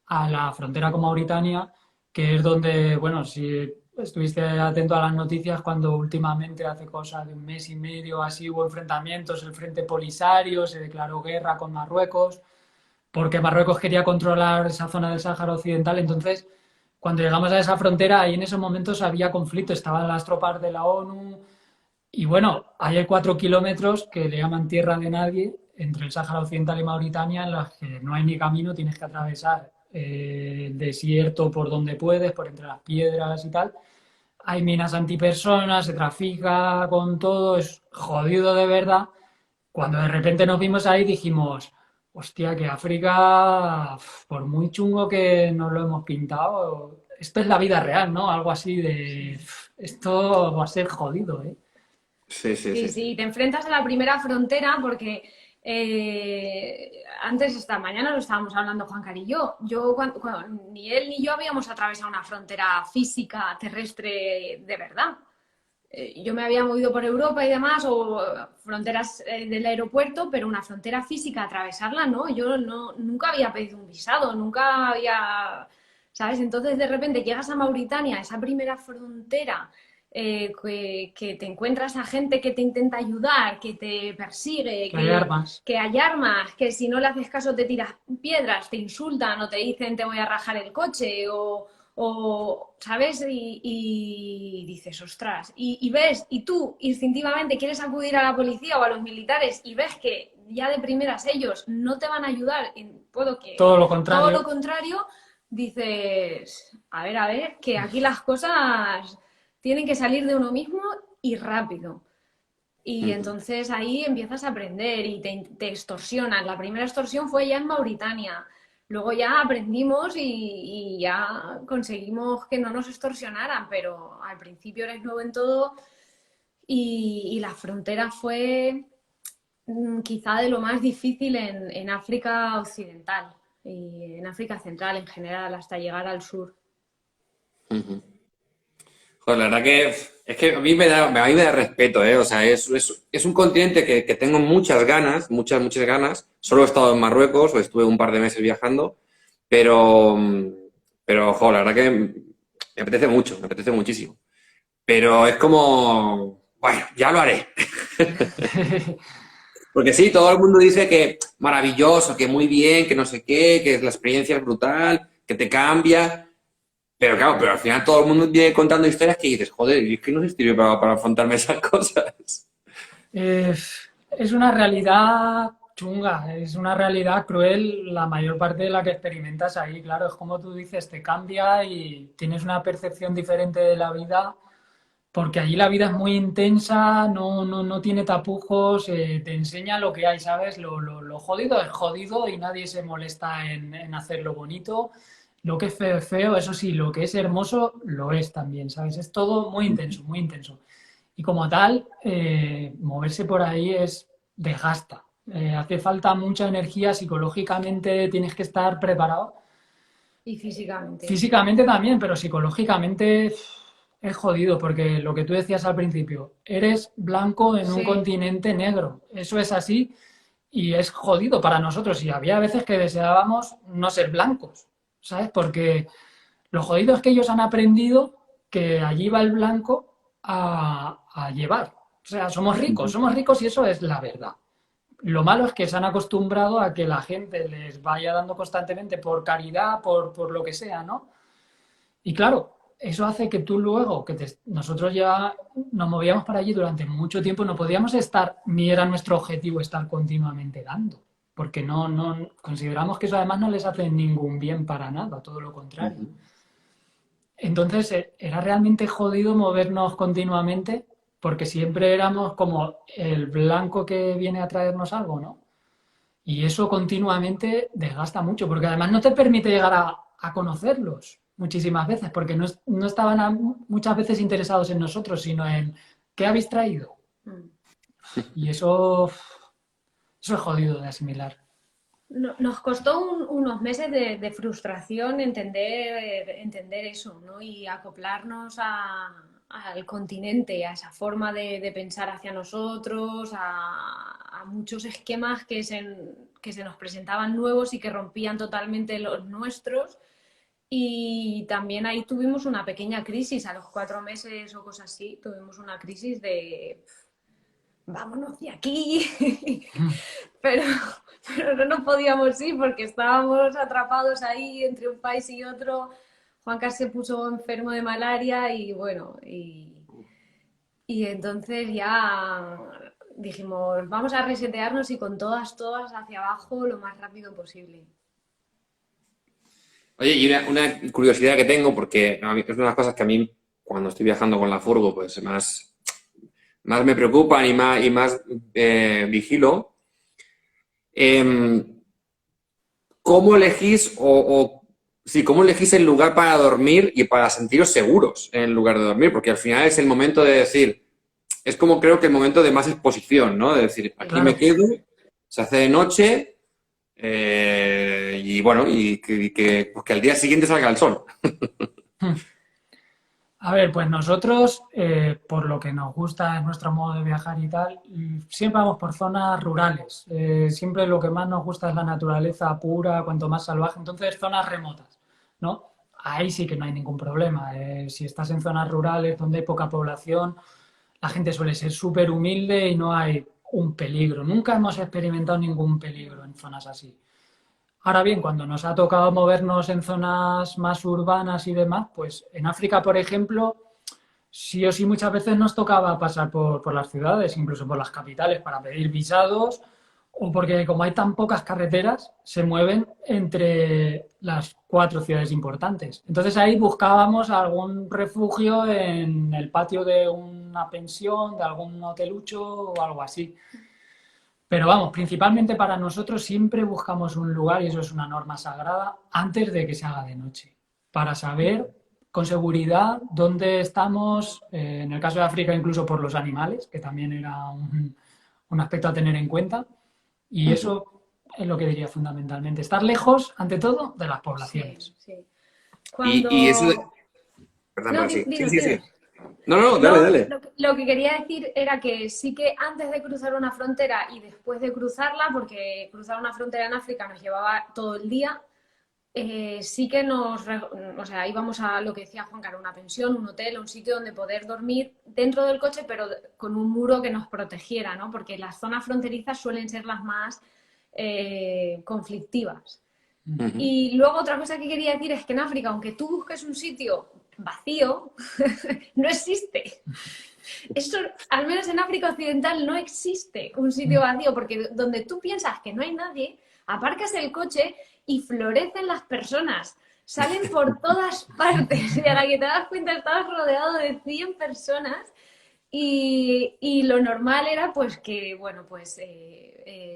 a la frontera con Mauritania, que es donde, bueno, si estuviste atento a las noticias, cuando últimamente, hace cosa de un mes y medio, así hubo enfrentamientos, el Frente Polisario se declaró guerra con Marruecos, porque Marruecos quería controlar esa zona del Sáhara Occidental. Entonces, cuando llegamos a esa frontera, ahí en esos momentos había conflicto, estaban las tropas de la ONU, y bueno, ahí hay 4 kilómetros que le llaman tierra de nadie entre el Sáhara Occidental y Mauritania, en las que no hay ni camino, tienes que atravesar el desierto por donde puedes, por entre las piedras y tal. Hay minas antipersonas, se trafica con todo, es jodido de verdad. Cuando de repente nos vimos ahí dijimos, hostia, que África, por muy chungo que nos lo hemos pintado, esto es la vida real, ¿no? Algo así de, esto va a ser jodido, ¿eh? Sí, sí, sí, sí. sí, te enfrentas a la primera frontera porque antes, esta mañana lo estábamos hablando Juan Cari y yo ni él ni yo habíamos atravesado una frontera física terrestre de verdad. Yo me había movido por Europa y demás, o fronteras del aeropuerto, pero una frontera física, atravesarla, no. Yo no, nunca había pedido un visado, nunca había, ¿sabes? Entonces de repente llegas a Mauritania, esa primera frontera, que te encuentras a gente que te intenta ayudar, que te persigue, Que hay armas. que hay armas, que si no le haces caso te tiras piedras, te insultan o te dicen te voy a rajar el coche ¿sabes? Y dices, ostras, y ves, y tú instintivamente quieres acudir a la policía o a los militares y ves que ya de primeras ellos no te van a ayudar, puedo que Todo lo todo lo contrario. contrario, dices, a ver, que aquí las cosas tienen que salir de uno mismo y rápido. Y entonces ahí empiezas a aprender y te extorsionan. La primera extorsión fue ya en Mauritania. Luego ya aprendimos y ya conseguimos que no nos extorsionaran, pero al principio eres nuevo en todo y la frontera fue quizá de lo más difícil en África Occidental y en África Central en general hasta llegar al sur. Joder, la verdad que es que a mí me da respeto, ¿eh? O sea, es un continente que tengo muchas ganas, muchas ganas. Solo he estado en Marruecos, o estuve un par de meses viajando, pero, joder, la verdad que me apetece mucho, me apetece muchísimo. Pero es como, bueno, ya lo haré. Porque sí, todo el mundo dice que maravilloso, que muy bien, que no sé qué, que la experiencia es brutal, que te cambia. Pero claro, pero al final todo el mundo viene contando historias que dices, joder, y es que no estoy para afrontarme esas cosas. Es una realidad chunga, es una realidad cruel la mayor parte de la que experimentas ahí. Claro, es como tú dices, te cambia y tienes una percepción diferente de la vida, porque allí la vida es muy intensa, no tiene tapujos, te enseña lo que hay, ¿sabes? Lo jodido es jodido y nadie se molesta en hacerlo bonito. Lo que es feo, eso sí, lo que es hermoso, lo es también, ¿sabes? Es todo muy intenso, muy intenso. Y como tal, moverse por ahí es desgasta. Hace falta mucha energía, psicológicamente tienes que estar preparado. Y físicamente. Físicamente también, pero psicológicamente es jodido, porque lo que tú decías al principio, eres blanco en un Sí, continente negro. Eso es así y es jodido para nosotros. Y había veces que deseábamos no ser blancos, ¿sabes? Porque lo jodido es que ellos han aprendido que allí va el blanco a llevar. O sea, somos ricos y eso es la verdad. Lo malo es que se han acostumbrado a que la gente les vaya dando constantemente por caridad, por lo que sea, ¿no? Y claro, eso hace que tú luego, nosotros ya nos movíamos para allí durante mucho tiempo, no podíamos estar, ni era nuestro objetivo estar continuamente dando, porque no consideramos que eso además no les hace ningún bien para nada, todo lo contrario. Entonces era realmente jodido movernos continuamente porque siempre éramos como el blanco que viene a traernos algo, ¿no? Y eso continuamente desgasta mucho porque además no te permite llegar a conocerlos muchísimas veces porque no estaban muchas veces interesados en nosotros, sino en qué habéis traído. mm. Y eso es jodido de asimilar. Nos costó unos meses de frustración entender eso, ¿no? Y acoplarnos al continente, a esa forma de pensar hacia nosotros, a muchos esquemas que se nos presentaban nuevos y que rompían totalmente los nuestros. Y también ahí tuvimos una pequeña crisis, a los 4 meses o cosas así, tuvimos una crisis de vámonos de aquí. pero, pero no nos podíamos ir porque estábamos atrapados ahí entre un país y otro. Juanca se puso enfermo de malaria y bueno, y entonces ya dijimos, vamos a resetearnos y con todas hacia abajo lo más rápido posible. Oye, y una curiosidad que tengo, porque a mí es una de las cosas que a mí, cuando estoy viajando con la furgo, pues más me preocupan y más vigilo. Em, ¿Cómo elegís sí, cómo elegís el lugar para dormir y para sentiros seguros en el lugar de dormir? Porque al final es el momento de decir, es como creo que el momento de más exposición, ¿no? De decir, aquí me Claro. quedo, se hace de noche y bueno, pues que al día siguiente salga el sol. A ver, pues nosotros, por lo que nos gusta es nuestro modo de viajar y tal, siempre vamos por zonas rurales. Siempre lo que más nos gusta es la naturaleza pura, cuanto más salvaje. Entonces, zonas remotas, ¿no? Ahí sí que no hay ningún problema. Si estás en zonas rurales donde hay poca población, la gente suele ser súper humilde y no hay un peligro. Nunca hemos experimentado ningún peligro en zonas así. Ahora bien, cuando nos ha tocado movernos en zonas más urbanas y demás, pues en África, por ejemplo, sí o sí muchas veces nos tocaba pasar por las ciudades, incluso por las capitales, para pedir visados, o porque como hay tan pocas carreteras, se mueven entre las 4 ciudades importantes. Entonces ahí buscábamos algún refugio en el patio de una pensión, de algún hotelucho o algo así. Pero vamos, principalmente para nosotros siempre buscamos un lugar, y eso es una norma sagrada, antes de que se haga de noche, para saber con seguridad dónde estamos, en el caso de África incluso por los animales, que también era un aspecto a tener en cuenta, y eso es lo que diría fundamentalmente, estar lejos, ante todo, de las Sí, poblaciones. sí. Y eso, Cuando... perdón, No, pero sí, sí, dinos, sí, sí. dinos. No, dale, No, dale. lo que quería decir era que sí que antes de cruzar una frontera y después de cruzarla, porque cruzar una frontera en África nos llevaba todo el día, sí que o sea, íbamos a lo que decía Juan Carlos, una pensión, un hotel, un sitio donde poder dormir dentro del coche, pero con un muro que nos protegiera, ¿no? Porque las zonas fronterizas suelen ser las más conflictivas. Ujú. Y luego otra cosa que quería decir es que en África, aunque tú busques un sitio vacío, no existe. Eso, al menos en África Occidental, no existe un sitio vacío, porque donde tú piensas que no hay nadie, aparcas el coche y florecen las personas. Salen por todas partes y a la que te das cuenta estabas rodeado de 100 personas y lo normal era pues que, bueno, pues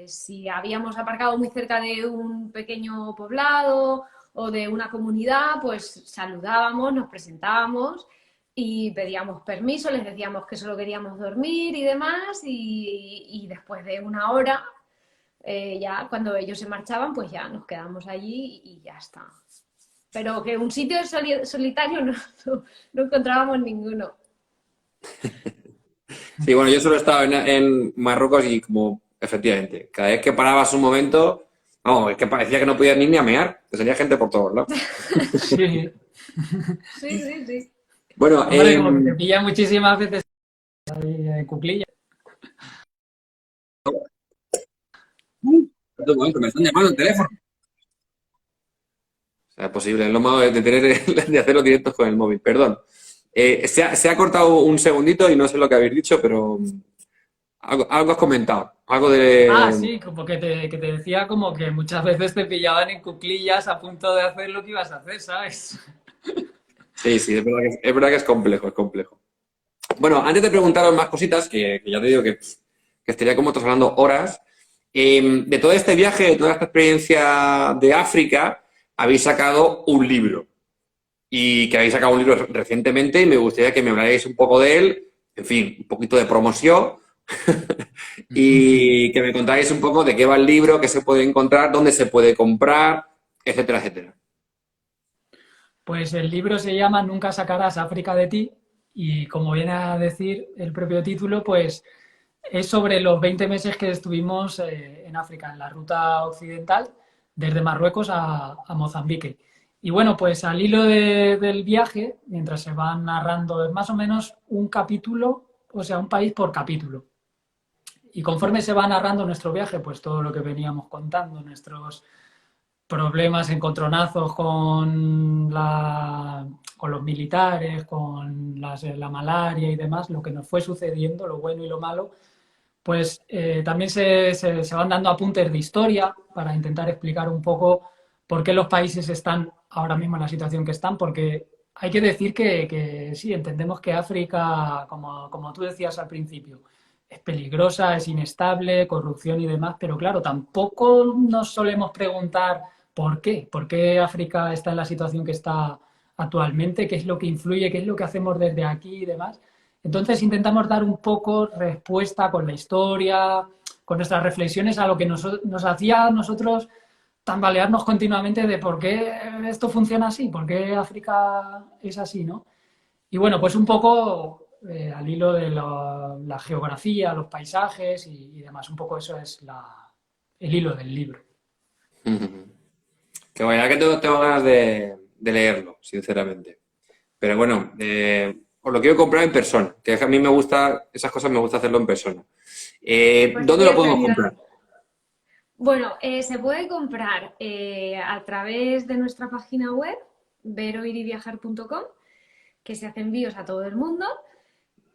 si habíamos aparcado muy cerca de un pequeño poblado o de una comunidad, pues saludábamos, nos presentábamos y pedíamos permiso, les decíamos que solo queríamos dormir y demás y después de una hora, ya cuando ellos se marchaban, pues ya nos quedamos allí y ya está. Pero que un sitio solitario no encontrábamos ninguno. Sí, bueno, yo solo he estado en Marruecos y como, efectivamente, cada vez que parabas un momento, vamos, es que parecía que no podías ni a mear, que salía gente por todos lados. Sí. Sí, sí, sí. Bueno, Hombre, como que te pilla muchísimas veces ahí en cuclillas. un momento, me están llamando el teléfono. O sea, es posible, es lo malo de tener, de hacer los directos con el móvil, perdón. Se ha cortado un segundito y no sé lo que habéis dicho, pero algo has comentado, algo Ah, de... sí, como que te decía como que muchas veces te pillaban en cuclillas a punto de hacer lo que ibas a hacer, ¿sabes? Sí, sí, es verdad que es complejo, es complejo. Bueno, antes de preguntaros más cositas, que ya te digo que estaría como otros hablando horas, de todo este viaje, de toda esta experiencia de África, habéis sacado un libro. Y que habéis sacado un libro recientemente y me gustaría que me hablarais un poco de él, en fin, un poquito de promoción y que me contáis un poco de qué va el libro, qué se puede encontrar, dónde se puede comprar, etcétera, etcétera. Pues el libro se llama Nunca sacarás África de ti y como viene a decir el propio título, pues es sobre los 20 meses que estuvimos en África, en la ruta occidental, desde Marruecos a Mozambique. Y bueno, pues al hilo del viaje, mientras se van narrando, es más o menos un capítulo, o sea, un país por capítulo. Y conforme se va narrando nuestro viaje, pues todo lo que veníamos contando, nuestros problemas, encontronazos con los militares, con la malaria y demás, lo que nos fue sucediendo, lo bueno y lo malo, pues también se van dando apuntes de historia para intentar explicar un poco por qué los países están ahora mismo en la situación que están, porque hay que decir que sí, entendemos que África, como tú decías al principio, es peligrosa, es inestable, corrupción y demás, pero claro, tampoco nos solemos preguntar por qué África está en la situación que está actualmente, qué es lo que influye, qué es lo que hacemos desde aquí y demás. Entonces intentamos dar un poco respuesta con la historia, con nuestras reflexiones a lo que nos hacía a nosotros tambalearnos continuamente de por qué esto funciona así, por qué África es así, ¿no? Y bueno, pues un poco al hilo de la geografía, los paisajes y demás, un poco eso es el hilo del libro. Que vaya que tengo ganas de leerlo, sinceramente. Pero bueno, os lo quiero comprar en persona, que a mí me gusta, esas cosas me gusta hacerlo en persona. Pues ¿Dónde lo tienes que podemos venir comprar? Bueno, se puede comprar a través de nuestra página web, veroiriviajar.com, que se hace envíos a todo el mundo.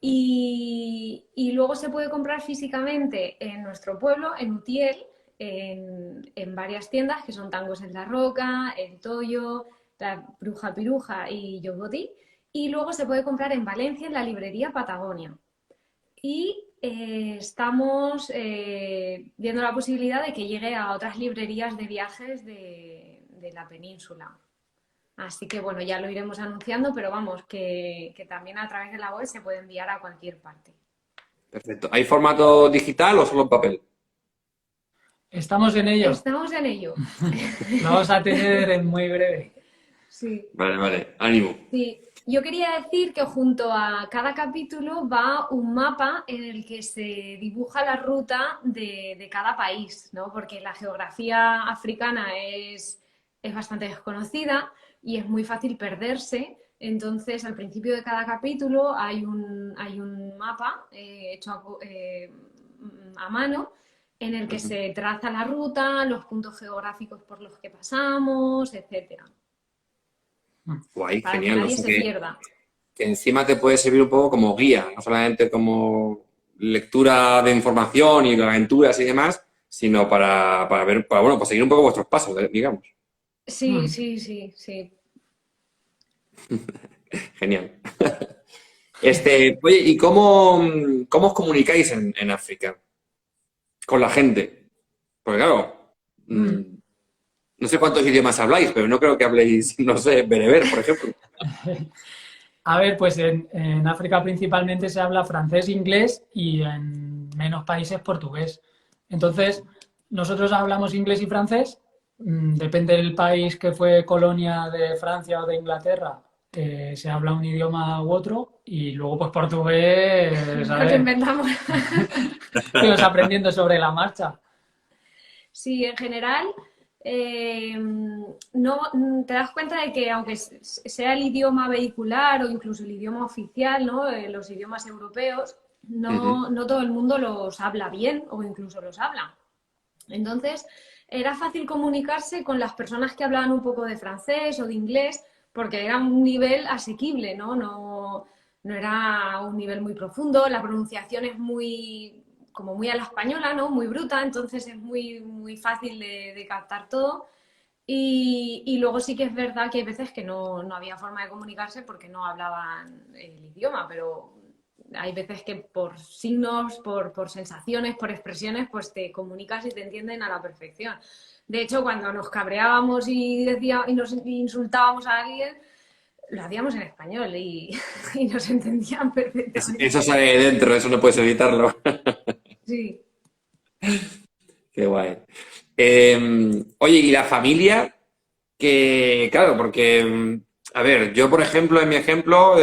Y luego se puede comprar físicamente en nuestro pueblo, en Utiel, en varias tiendas que son Tangos en la Roca, El Toyo, la Bruja Piruja y Yogoti. Y luego se puede comprar en Valencia, en la librería Patagonia. Y estamos viendo la posibilidad de que llegue a otras librerías de viajes de la península. Así que bueno, ya lo iremos anunciando, pero vamos, que también a través de la web se puede enviar a cualquier parte. Perfecto. ¿Hay formato digital o solo en papel? Estamos en ello, Estamos en ello. lo vamos a tener en muy breve. Sí, Vale, vale, ánimo. sí. Yo quería decir que junto a cada capítulo va un mapa en el que se dibuja la ruta de cada país, ¿no? Porque la geografía africana es bastante desconocida y es muy fácil perderse. Entonces, al principio de cada capítulo hay un mapa hecho a mano en el que Ujú. se traza la ruta, los puntos geográficos por los que pasamos, etcétera, Guay, para que genial. O nadie sea se pierda. que encima te puede servir un poco como guía, no solamente como lectura de información y de aventuras y demás, sino para ver, bueno, para seguir un poco vuestros pasos, digamos. Sí, sí, sí, sí. Genial. Oye, ¿y cómo os comunicáis en África? Con la gente. Porque claro, mm, no sé cuántos idiomas habláis, pero no creo que habléis, no sé, bereber, por ejemplo. A ver, pues en África principalmente se habla francés, inglés y en menos países portugués. Entonces, nosotros hablamos inglés y francés, depende del país que fue colonia de Francia o de Inglaterra, se habla un idioma u otro y luego pues portugués, a Nos ver, inventamos. te vas aprendiendo sobre la marcha. Sí, en general, no, te das cuenta de que aunque sea el idioma vehicular o incluso el idioma oficial, ¿no? Los idiomas europeos, Ujú. no todo el mundo los habla bien o incluso los habla. Entonces, era fácil comunicarse con las personas que hablaban un poco de francés o de inglés, porque era un nivel asequible, ¿no? No era un nivel muy profundo, la pronunciación es muy, como muy a la española, ¿no? Muy bruta, entonces es muy fácil de captar todo. Y luego sí que es verdad que hay veces que no había forma de comunicarse porque no hablaban el idioma, pero hay veces que por signos, por sensaciones, por expresiones, pues te comunicas y te entienden a la perfección. De hecho, cuando nos cabreábamos y nos insultábamos a alguien, lo hacíamos en español y nos entendían Eso perfectamente. sale de dentro, eso no puedes evitarlo. Sí. Qué guay. Oye, ¿y la familia? Que, claro, porque, a ver, yo, por ejemplo, en mi ejemplo,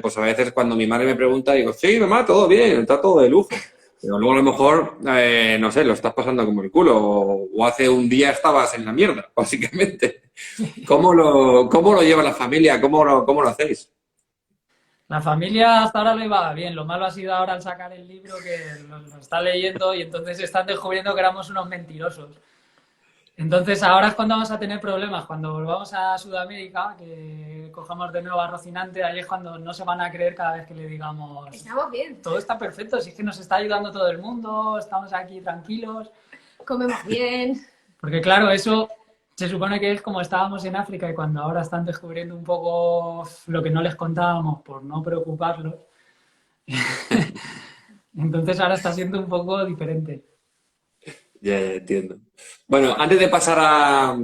pues a veces cuando mi madre me pregunta, digo, sí, mamá, todo bien, está todo de lujo. Pero luego a lo mejor, no sé, lo estás pasando como el culo, o hace un día estabas en la mierda, básicamente. ¿Cómo lo lleva la familia? ¿Cómo lo hacéis? La familia hasta ahora lo iba bien, lo malo ha sido ahora al sacar el libro que lo está leyendo y entonces están descubriendo que éramos unos mentirosos. Entonces ahora es cuando vamos a tener problemas, cuando volvamos a Sudamérica, que cojamos de nuevo a Rocinante, ahí es cuando no se van a creer cada vez que le digamos, Estamos bien, todo está perfecto, si es que nos está ayudando todo el mundo, estamos aquí tranquilos. comemos bien. Porque claro, eso se supone que es como estábamos en África y cuando ahora están descubriendo un poco lo que no les contábamos por no preocuparlos, entonces ahora está siendo un poco diferente. Ya entiendo. Bueno, antes de pasar a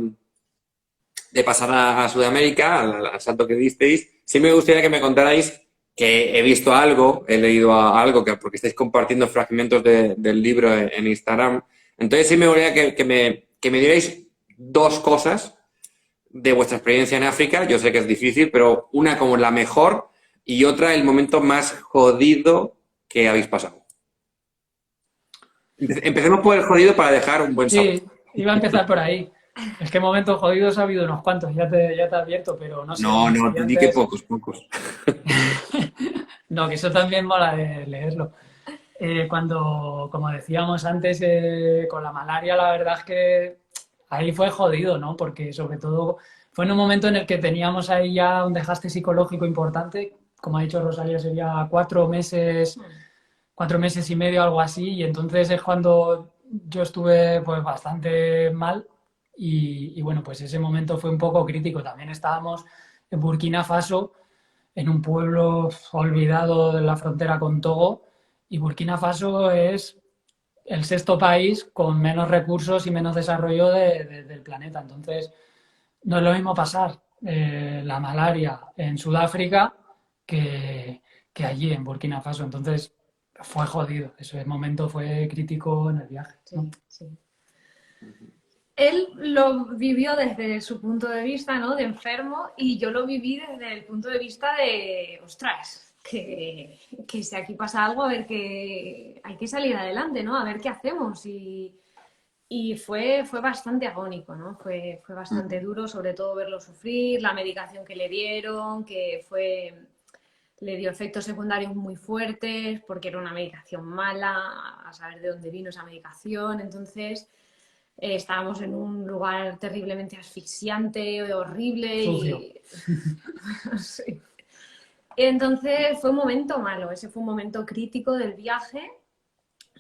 Sudamérica, al salto que disteis, sí me gustaría que me contarais que he visto algo, he leído algo, porque estáis compartiendo fragmentos del libro en Instagram. Entonces sí me gustaría que me dierais dos cosas de vuestra experiencia en África. Yo sé que es difícil, pero una como la mejor y otra el momento más jodido que habéis pasado. Empecemos por el jodido para dejar un buen sabor. Sí, iba a empezar por ahí. Es que momentos jodidos ha habido unos cuantos, ya te advierto, pero no sé, No, mis no, tú di que estudiantes. pocos, pocos. No, que eso también mola de leerlo. Cuando, como decíamos antes, con la malaria, la verdad es que ahí fue jodido, ¿no? Porque sobre todo fue en un momento en el que teníamos ahí ya un desgaste psicológico importante. Como ha dicho Rosalía, sería 4 meses, 4 meses y medio, algo así. Y entonces es cuando yo estuve pues bastante mal. Y bueno, pues ese momento fue un poco crítico. También estábamos en Burkina Faso, en un pueblo olvidado de la frontera con Togo, y Burkina Faso es el sexto país con menos recursos y menos desarrollo del planeta. Entonces, no es lo mismo pasar la malaria en Sudáfrica que, que allí en Burkina Faso. Entonces, fue jodido. Ese momento fue crítico en el viaje, ¿no? Sí, sí. él lo vivió desde su punto de vista, ¿no? De enfermo, y yo lo viví desde el punto de vista de, ostras, que si aquí pasa algo, a ver que hay que salir adelante, ¿no? A ver qué hacemos. Y fue bastante agónico, ¿no? Fue bastante duro, sobre todo verlo sufrir, la medicación que le dieron, le dio efectos secundarios muy fuertes, porque era una medicación mala, a saber de dónde vino esa medicación. Entonces, estábamos en un lugar terriblemente asfixiante, horrible. Sucio. Sí. Entonces, fue un momento malo, ese fue un momento crítico del viaje.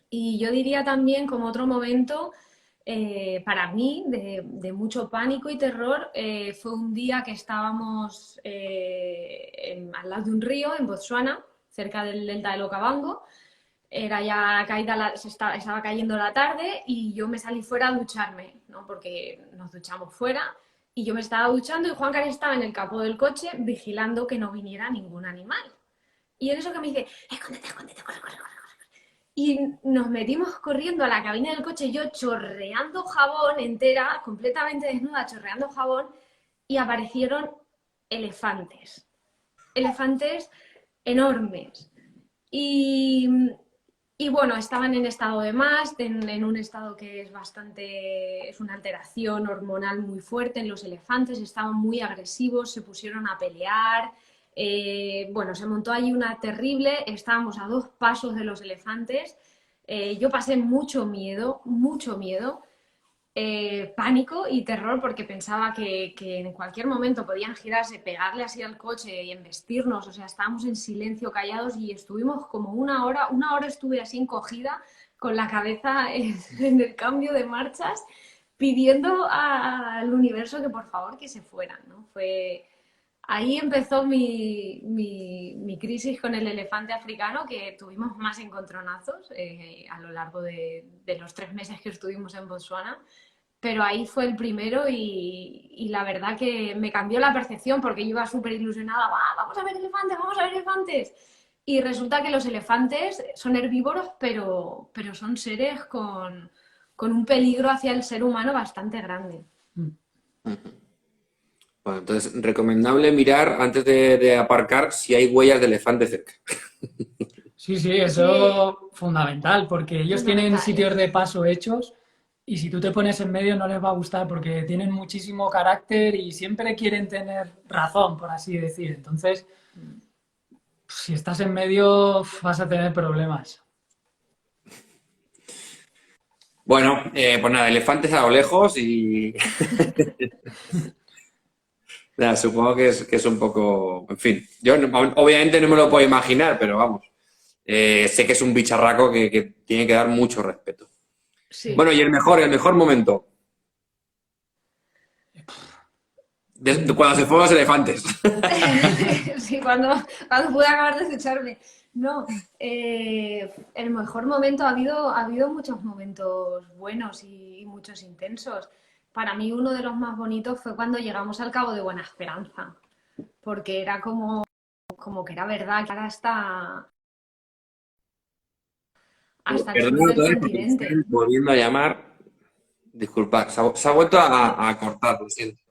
Y yo diría también como otro momento, para mí, de mucho pánico y terror, fue un día que estábamos al lado de un río en Botsuana, cerca del delta del Okavango. Era ya caída estaba cayendo la tarde y yo me salí fuera a ducharme, ¿no? Porque nos duchamos fuera, y yo me estaba duchando y Juan Carlos estaba en el capó del coche vigilando que no viniera ningún animal. Y en eso que me dice, escóndete, escóndete, corre, corre, corre. Y nos metimos corriendo a la cabina del coche, yo chorreando jabón entera, completamente desnuda, chorreando jabón, y aparecieron elefantes. Elefantes enormes. Y, y bueno, estaban en estado de mast, en un estado que es una alteración hormonal muy fuerte en los elefantes, estaban muy agresivos, se pusieron a pelear. Bueno, se montó allí una terrible, estábamos a 2 pasos de los elefantes. Yo pasé mucho miedo, pánico y terror, porque pensaba que en cualquier momento podían girarse, pegarle así al coche y embestirnos. O sea, estábamos en silencio, callados, y estuvimos como una hora estuve así encogida, con la cabeza en el cambio de marchas, pidiendo al universo que por favor que se fueran, ¿no? Ahí empezó mi crisis con el elefante africano, que tuvimos más encontronazos a lo largo de los 3 meses que estuvimos en Botsuana, pero ahí fue el primero, y la verdad que me cambió la percepción, porque yo iba súper ilusionada, vamos a ver elefantes, vamos a ver elefantes. Y resulta que los elefantes son herbívoros, pero son seres con un peligro hacia el ser humano bastante grande. Bueno, entonces, recomendable mirar antes de aparcar si hay huellas de elefante cerca. Sí, eso fundamental, porque ellos tienen Fundamental. sitios de paso hechos, y si tú te pones en medio no les va a gustar, porque tienen muchísimo carácter y siempre quieren tener razón, por así decir. Entonces, si estás en medio vas a tener problemas. Bueno, pues nada, elefantes a lo lejos y nada, supongo que es un poco, en fin, yo obviamente no me lo puedo imaginar, pero vamos, sé que es un bicharraco que tiene que dar mucho respeto. Sí. Bueno, y el mejor momento. Cuando se fueron los elefantes. Sí, cuando pude acabar de ducharme. No, el mejor momento, ha habido muchos momentos buenos y muchos intensos. Para mí uno de los más bonitos fue cuando llegamos al Cabo de Buena Esperanza, porque era como que era verdad, que era hasta el sur Perdona del otra vez porque me continente. están volviendo a llamar. Disculpad, se ha vuelto a cortar, lo siento.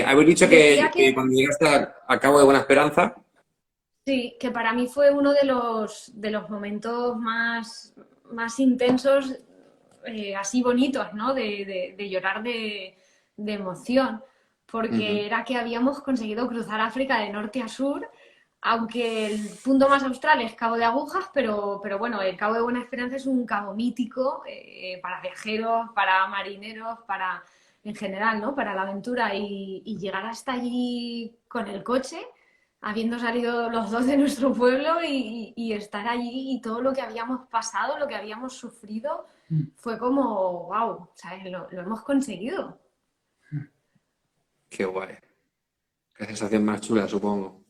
Habéis dicho Decía que que cuando llegaste a Cabo de Buena Esperanza. sí, que para mí fue uno de los momentos más intensos, así bonitos, ¿no? De llorar de emoción, porque era que habíamos conseguido cruzar África de norte a sur, aunque el punto más austral es Cabo de Agujas, pero bueno, el Cabo de Buena Esperanza es un cabo mítico para viajeros, para marineros, en general, ¿no? Para la aventura, y llegar hasta allí con el coche, habiendo salido los dos de nuestro pueblo, y estar allí, y todo lo que habíamos pasado, lo que habíamos sufrido, fue como, wow, ¿sabes? Lo hemos conseguido. Qué guay. Qué sensación más chula, supongo.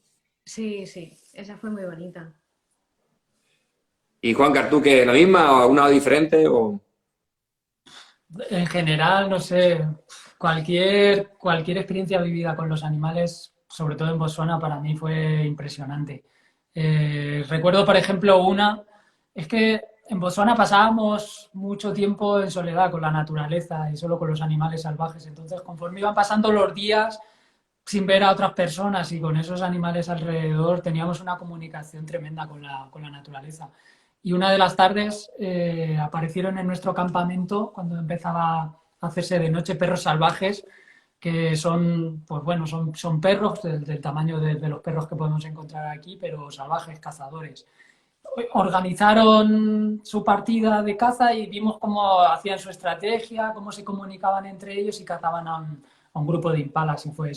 Sí, esa fue muy bonita. ¿Y Juan, tú que la misma o una diferente? O... En general, no sé, cualquier experiencia vivida con los animales, sobre todo en Botswana, para mí fue impresionante. Recuerdo, por ejemplo, es que en Botsuana pasábamos mucho tiempo en soledad con la naturaleza y solo con los animales salvajes. Entonces, conforme iban pasando los días sin ver a otras personas y con esos animales alrededor, teníamos una comunicación tremenda con la naturaleza. Y una de las tardes aparecieron en nuestro campamento, cuando empezaba a hacerse de noche, perros salvajes, que son, pues bueno, son perros del tamaño de los perros que podemos encontrar aquí, pero salvajes, cazadores. Organizaron su partida de caza y vimos cómo hacían su estrategia, cómo se comunicaban entre ellos y cazaban a un grupo de impalas, y fue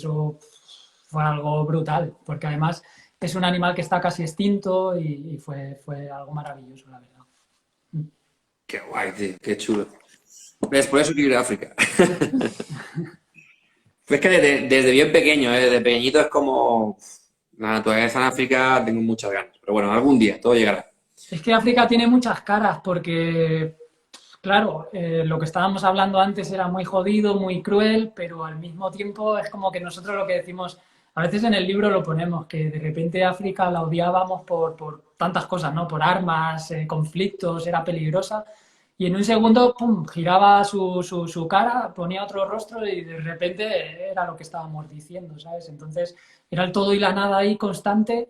algo brutal, porque además es un animal que está casi extinto y fue algo maravilloso, la verdad. Qué guay, tío, qué chulo. ¿Ves? Por eso quiero ir a África. Es que desde bien pequeño, desde pequeñito es como la naturaleza en África, tengo muchas ganas. Pero bueno, algún día todo llegará. Es que África tiene muchas caras porque, claro, lo que estábamos hablando antes era muy jodido, muy cruel, pero al mismo tiempo es como que nosotros lo que decimos, a veces en el libro lo ponemos, que de repente África la odiábamos por tantas cosas, ¿no? Por armas, conflictos, era peligrosa. Y en un segundo, pum, giraba su cara, ponía otro rostro y de repente era lo que estábamos diciendo, ¿sabes? Entonces era el todo y la nada ahí constante.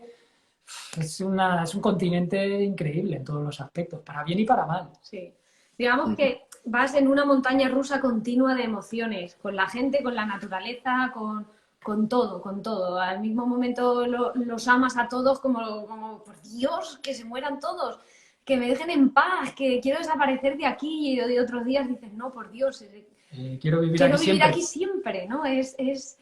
Es un continente increíble en todos los aspectos, para bien y para mal. Sí. Digamos que vas en una montaña rusa continua de emociones, con la gente, con la naturaleza, con todo, con todo. Al mismo momento los amas a todos como, por Dios, que se mueran todos, que me dejen en paz, que quiero desaparecer de aquí, y de otros días dices, no, por Dios, Quiero vivir quiero aquí vivir siempre. aquí siempre, ¿no? Es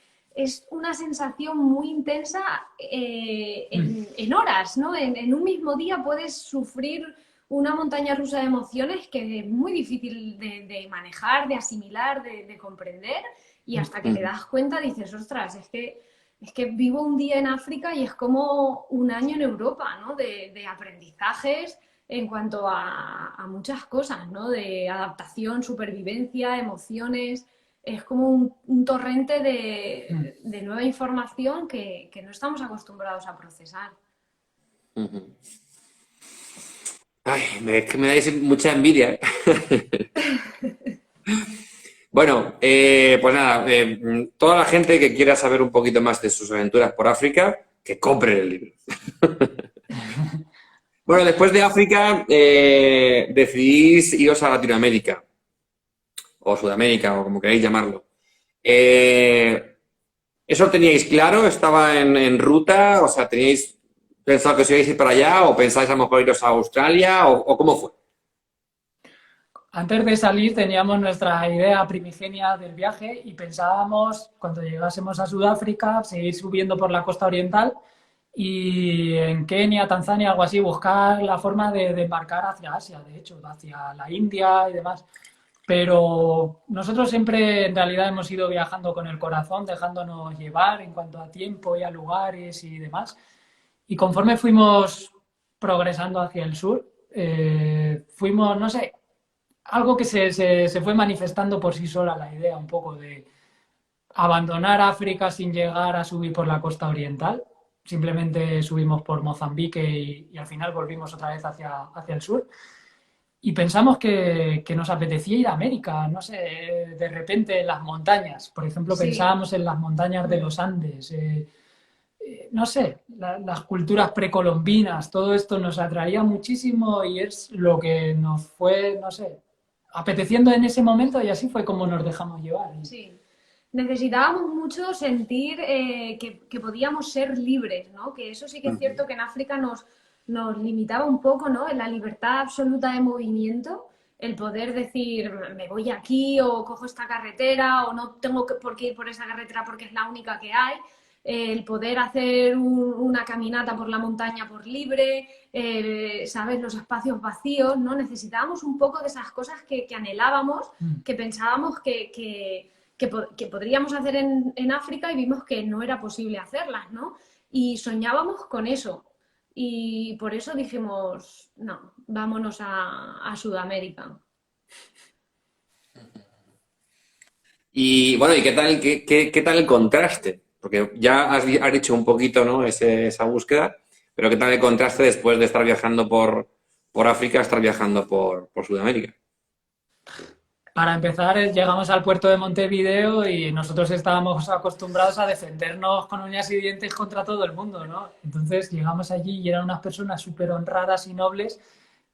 una sensación muy intensa en horas, ¿no? En un mismo día puedes sufrir una montaña rusa de emociones que es muy difícil de manejar, de asimilar, de comprender, y hasta que te das cuenta dices, ostras, es que vivo un día en África y es como un año en Europa, ¿no? De aprendizajes en cuanto a muchas cosas, ¿no? De adaptación, supervivencia, emociones. Es como un torrente de nueva información que no estamos acostumbrados a procesar. Ay, es que me dais mucha envidia. Bueno, pues nada, toda la gente que quiera saber un poquito más de sus aventuras por África, que compre el libro. Bueno, después de África, decidís iros a Latinoamérica, o Sudamérica, o como queráis llamarlo. ¿Eso lo teníais claro? ¿Estaba en ruta? O sea, ¿teníais pensado que os ibais a ir para allá? ¿O pensáis a lo mejor iros a Australia? ¿O cómo fue? Antes de salir teníamos nuestra idea primigenia del viaje y pensábamos, cuando llegásemos a Sudáfrica, seguir subiendo por la costa oriental y en Kenia, Tanzania, algo así, buscar la forma de embarcar hacia Asia, de hecho, hacia la India y demás. Pero nosotros siempre en realidad hemos ido viajando con el corazón, dejándonos llevar en cuanto a tiempo y a lugares y demás. Y conforme fuimos progresando hacia el sur, fuimos, no sé, algo que se fue manifestando por sí sola, la idea un poco de abandonar África sin llegar a subir por la costa oriental. Simplemente subimos por Mozambique y al final volvimos otra vez hacia el sur. Y pensamos que nos apetecía ir a América, no sé, de repente en las montañas. Por ejemplo, Sí. pensábamos en las montañas de los Andes, no sé, las culturas precolombinas, todo esto nos atraía muchísimo y es lo que nos fue, no sé, apeteciendo en ese momento, y así fue como nos dejamos llevar. Sí. Necesitábamos mucho sentir que podíamos ser libres, ¿no? Que eso sí que es cierto que en África nos limitaba un poco, ¿no? En la libertad absoluta de movimiento, el poder decir, me voy aquí o cojo esta carretera o no tengo por qué ir por esa carretera porque es la única que hay. El poder hacer una caminata por la montaña por libre, ¿sabes? Los espacios vacíos, ¿no? Necesitábamos un poco de esas cosas que anhelábamos, que pensábamos que podríamos hacer en África y vimos que no era posible hacerlas, ¿no? Y soñábamos con eso. Y por eso dijimos, no, vámonos a Sudamérica. Y bueno, ¿y qué tal el contraste? Porque ya has dicho un poquito, ¿no? Esa búsqueda, pero ¿qué tal el contraste después de estar viajando por África a estar viajando por Sudamérica? Para empezar, llegamos al puerto de Montevideo y nosotros estábamos acostumbrados a defendernos con uñas y dientes contra todo el mundo, ¿no? Entonces llegamos allí y eran unas personas súper honradas y nobles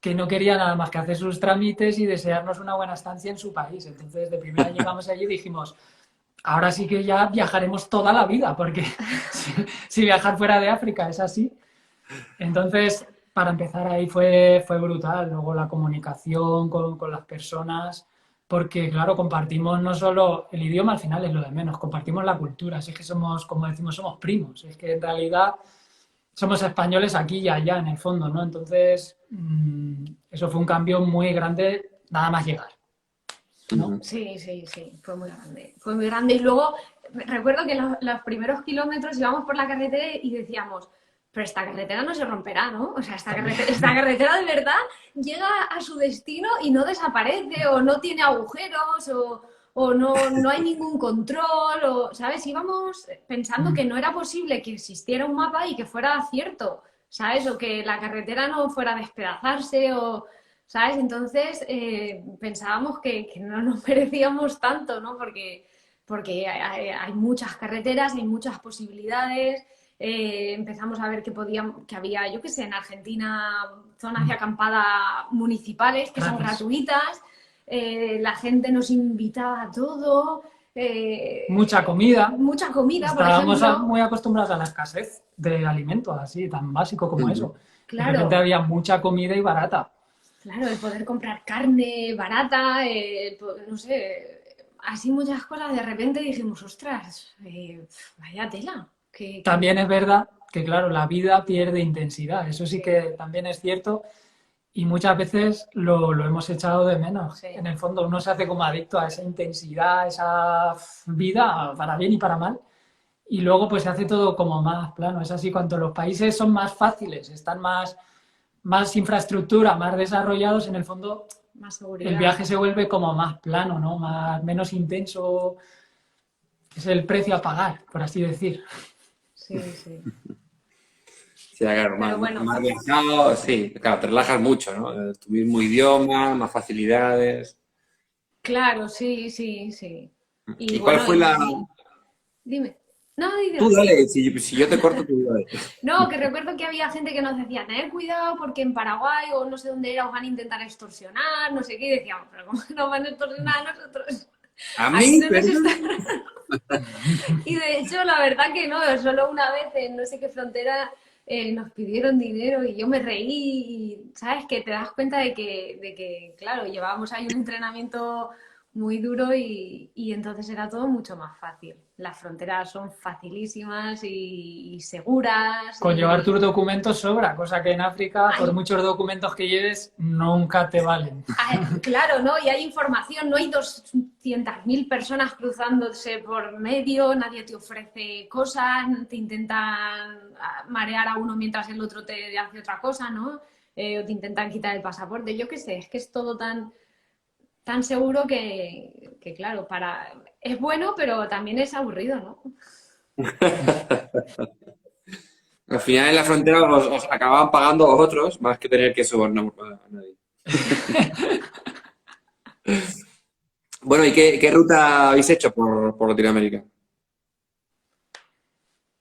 que no querían nada más que hacer sus trámites y desearnos una buena estancia en su país. Entonces, de primera llegamos allí y dijimos, ahora sí que ya viajaremos toda la vida, porque si viajar fuera de África es así. Entonces, para empezar ahí fue brutal. Luego la comunicación con las personas, porque claro, compartimos no solo el idioma, al final es lo de menos, compartimos la cultura. Si es que somos, como decimos, somos primos. Es que en realidad somos españoles aquí y allá en el fondo, ¿no? Entonces, eso fue un cambio muy grande nada más llegar, ¿no? Sí, sí, sí, fue muy grande. Fue muy grande. Y luego recuerdo que los primeros kilómetros íbamos por la carretera y decíamos, pero esta carretera no se romperá, ¿no? O sea, esta carretera de verdad llega a su destino y no desaparece, o no tiene agujeros, o no hay ningún control, o, ¿sabes? Íbamos pensando que no era posible que existiera un mapa y que fuera cierto, ¿sabes? O que la carretera no fuera a despedazarse, o... ¿Sabes? Entonces pensábamos que no nos merecíamos tanto, ¿no? Porque hay muchas carreteras, hay muchas posibilidades. Empezamos a ver que había, yo qué sé, en Argentina zonas de acampada municipales que son gratuitas. La gente nos invitaba a todo. Mucha comida. Mucha comida, Estábamos por ejemplo. muy acostumbrados a la escasez de alimentos, así, tan básico como eso. De repente Claro. había mucha comida y barata. Claro, el poder comprar carne barata, no sé, así muchas cosas. De repente dijimos, ostras, vaya tela. También es verdad que, claro, la vida pierde intensidad. Eso sí que también es cierto y muchas veces lo hemos echado de menos. Sí. En el fondo uno se hace como adicto a esa intensidad, a esa vida, para bien y para mal. Y luego pues se hace todo como más plano. Es así, cuanto los países son más fáciles, están más infraestructura, más desarrollados, en el fondo Más seguridad. el viaje se vuelve como más plano, ¿no? Menos intenso. Es el precio a pagar, por así decir. Sí, sí. Sí, claro, Pero bueno. más viajado, sí, claro, te relajas mucho, ¿no? Tu mismo idioma, más facilidades. Claro, sí, sí, sí. Y ¿Y cuál bueno, fue la...? dime. No, Tú dime. dale, si yo te corto, tú dale. No, que recuerdo que había gente que nos decía, tener cuidado porque en Paraguay o no sé dónde era os van a intentar extorsionar, no sé qué, y decíamos, pero ¿cómo nos van a extorsionar a nosotros? A Aquí mí, no nos pero... está... Y de hecho, la verdad que no, solo una vez en no sé qué frontera nos pidieron dinero y yo me reí y, ¿sabes? Que te das cuenta de que claro, llevábamos ahí un entrenamiento muy duro y entonces era todo mucho más fácil. Las fronteras son facilísimas y seguras. Con llevar tus documentos sobra, cosa que en África, por Hay, muchos documentos que lleves, nunca te valen. claro, ¿no? Y hay información, no hay 200.000 personas cruzándose por medio, nadie te ofrece cosas, te intentan marear a uno mientras el otro te hace otra cosa, ¿no? O te intentan quitar el pasaporte, yo qué sé, es que es todo tan seguro que, claro, es bueno, pero también es aburrido, ¿no? Al final en la frontera os acababan pagando vosotros más que tener que sobornar a nadie. Bueno, ¿y qué ruta habéis hecho por Latinoamérica?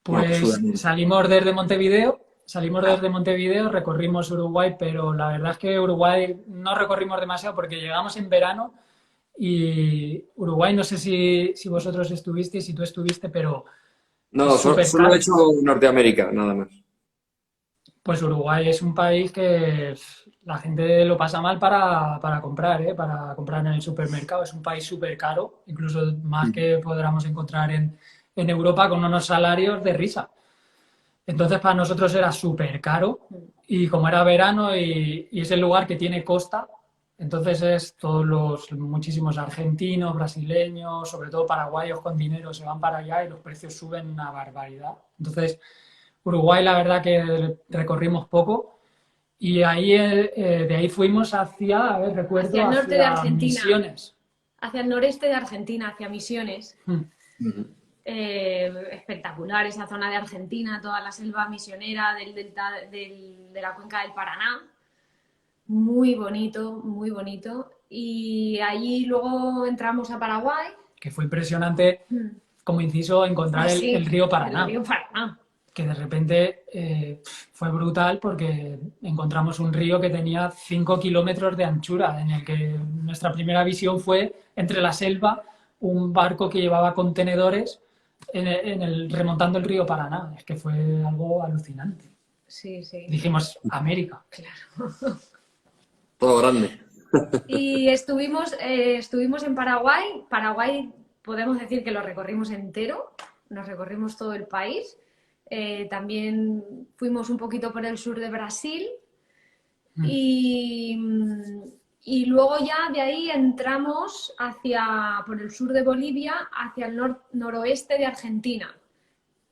Bueno, por Pues Sudamérica. salimos desde Montevideo, recorrimos Uruguay, pero la verdad es que Uruguay no recorrimos demasiado porque llegamos en verano y Uruguay, no sé si vosotros estuvisteis, si tú estuviste, pero es No, súper solo he caro. hecho Norteamérica, nada más. Pues Uruguay es un país que la gente lo pasa mal para comprar, ¿eh? Para comprar en el supermercado. Es un país súper caro, incluso más que podríamos encontrar en Europa con unos salarios de risa. Entonces para nosotros era súper caro y como era verano y es el lugar que tiene costa, entonces es todos los muchísimos argentinos, brasileños, sobre todo paraguayos con dinero se van para allá y los precios suben una barbaridad. Entonces Uruguay la verdad que recorrimos poco y ahí de ahí fuimos hacia, a ver, Hacia recuerdo, el norte de hacia Argentina, Misiones. hacia el noreste de Argentina, hacia Misiones. Mm. Espectacular esa zona de Argentina, toda la selva misionera de la cuenca del Paraná. muy bonito, muy bonito. Y allí luego entramos a Paraguay. Que fue impresionante, como inciso, encontrar Sí, el río el Paraná. río Paraná. Que de repente fue brutal porque encontramos un río que tenía 5 kilómetros de anchura, en el que nuestra primera visión fue entre la selva, un barco que llevaba contenedores remontando el río Paraná. Es que fue algo alucinante. Sí, sí, Dijimos, América. claro. Todo grande. Y estuvimos en Paraguay. Paraguay podemos decir que lo recorrimos entero, nos recorrimos todo el país. También fuimos un poquito por el sur de Brasil y luego ya de ahí entramos por el sur de Bolivia hacia el noroeste de Argentina,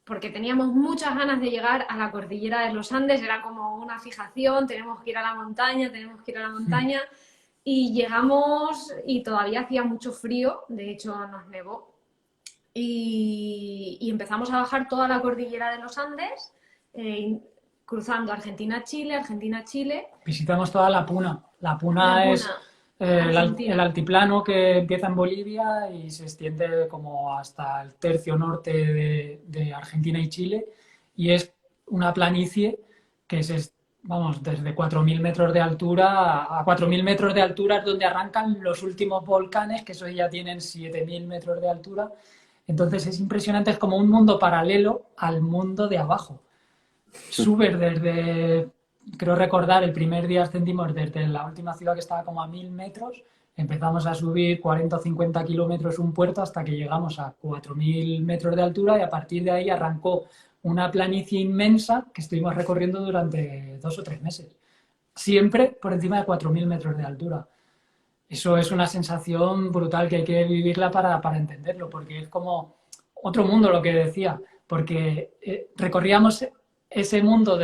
porque teníamos muchas ganas de llegar a la cordillera de los Andes, era como una fijación, tenemos que ir a la montaña, y llegamos y todavía hacía mucho frío, de hecho nos nevó. Y empezamos a bajar toda la cordillera de los Andes, cruzando Argentina-Chile. Visitamos toda La Puna. La Puna es el altiplano que empieza en Bolivia y se extiende como hasta el tercio norte de Argentina y Chile. Y es una planicie que es, vamos, desde 4.000 metros de altura a 4.000 metros de altura es donde arrancan los últimos volcanes, que esos ya tienen 7.000 metros de altura. Entonces es impresionante, es como un mundo paralelo al mundo de abajo. Subes desde, creo recordar, el primer día ascendimos desde la última ciudad que estaba como a 1.000 metros, empezamos a subir 40 o 50 kilómetros un puerto hasta que llegamos a 4.000 metros de altura y a partir de ahí arrancó una planicie inmensa que estuvimos recorriendo durante 2 o 3 meses. Siempre por encima de 4.000 metros de altura. Eso es una sensación brutal que hay que vivirla para entenderlo, porque es como otro mundo lo que decía, porque recorríamos ese mundo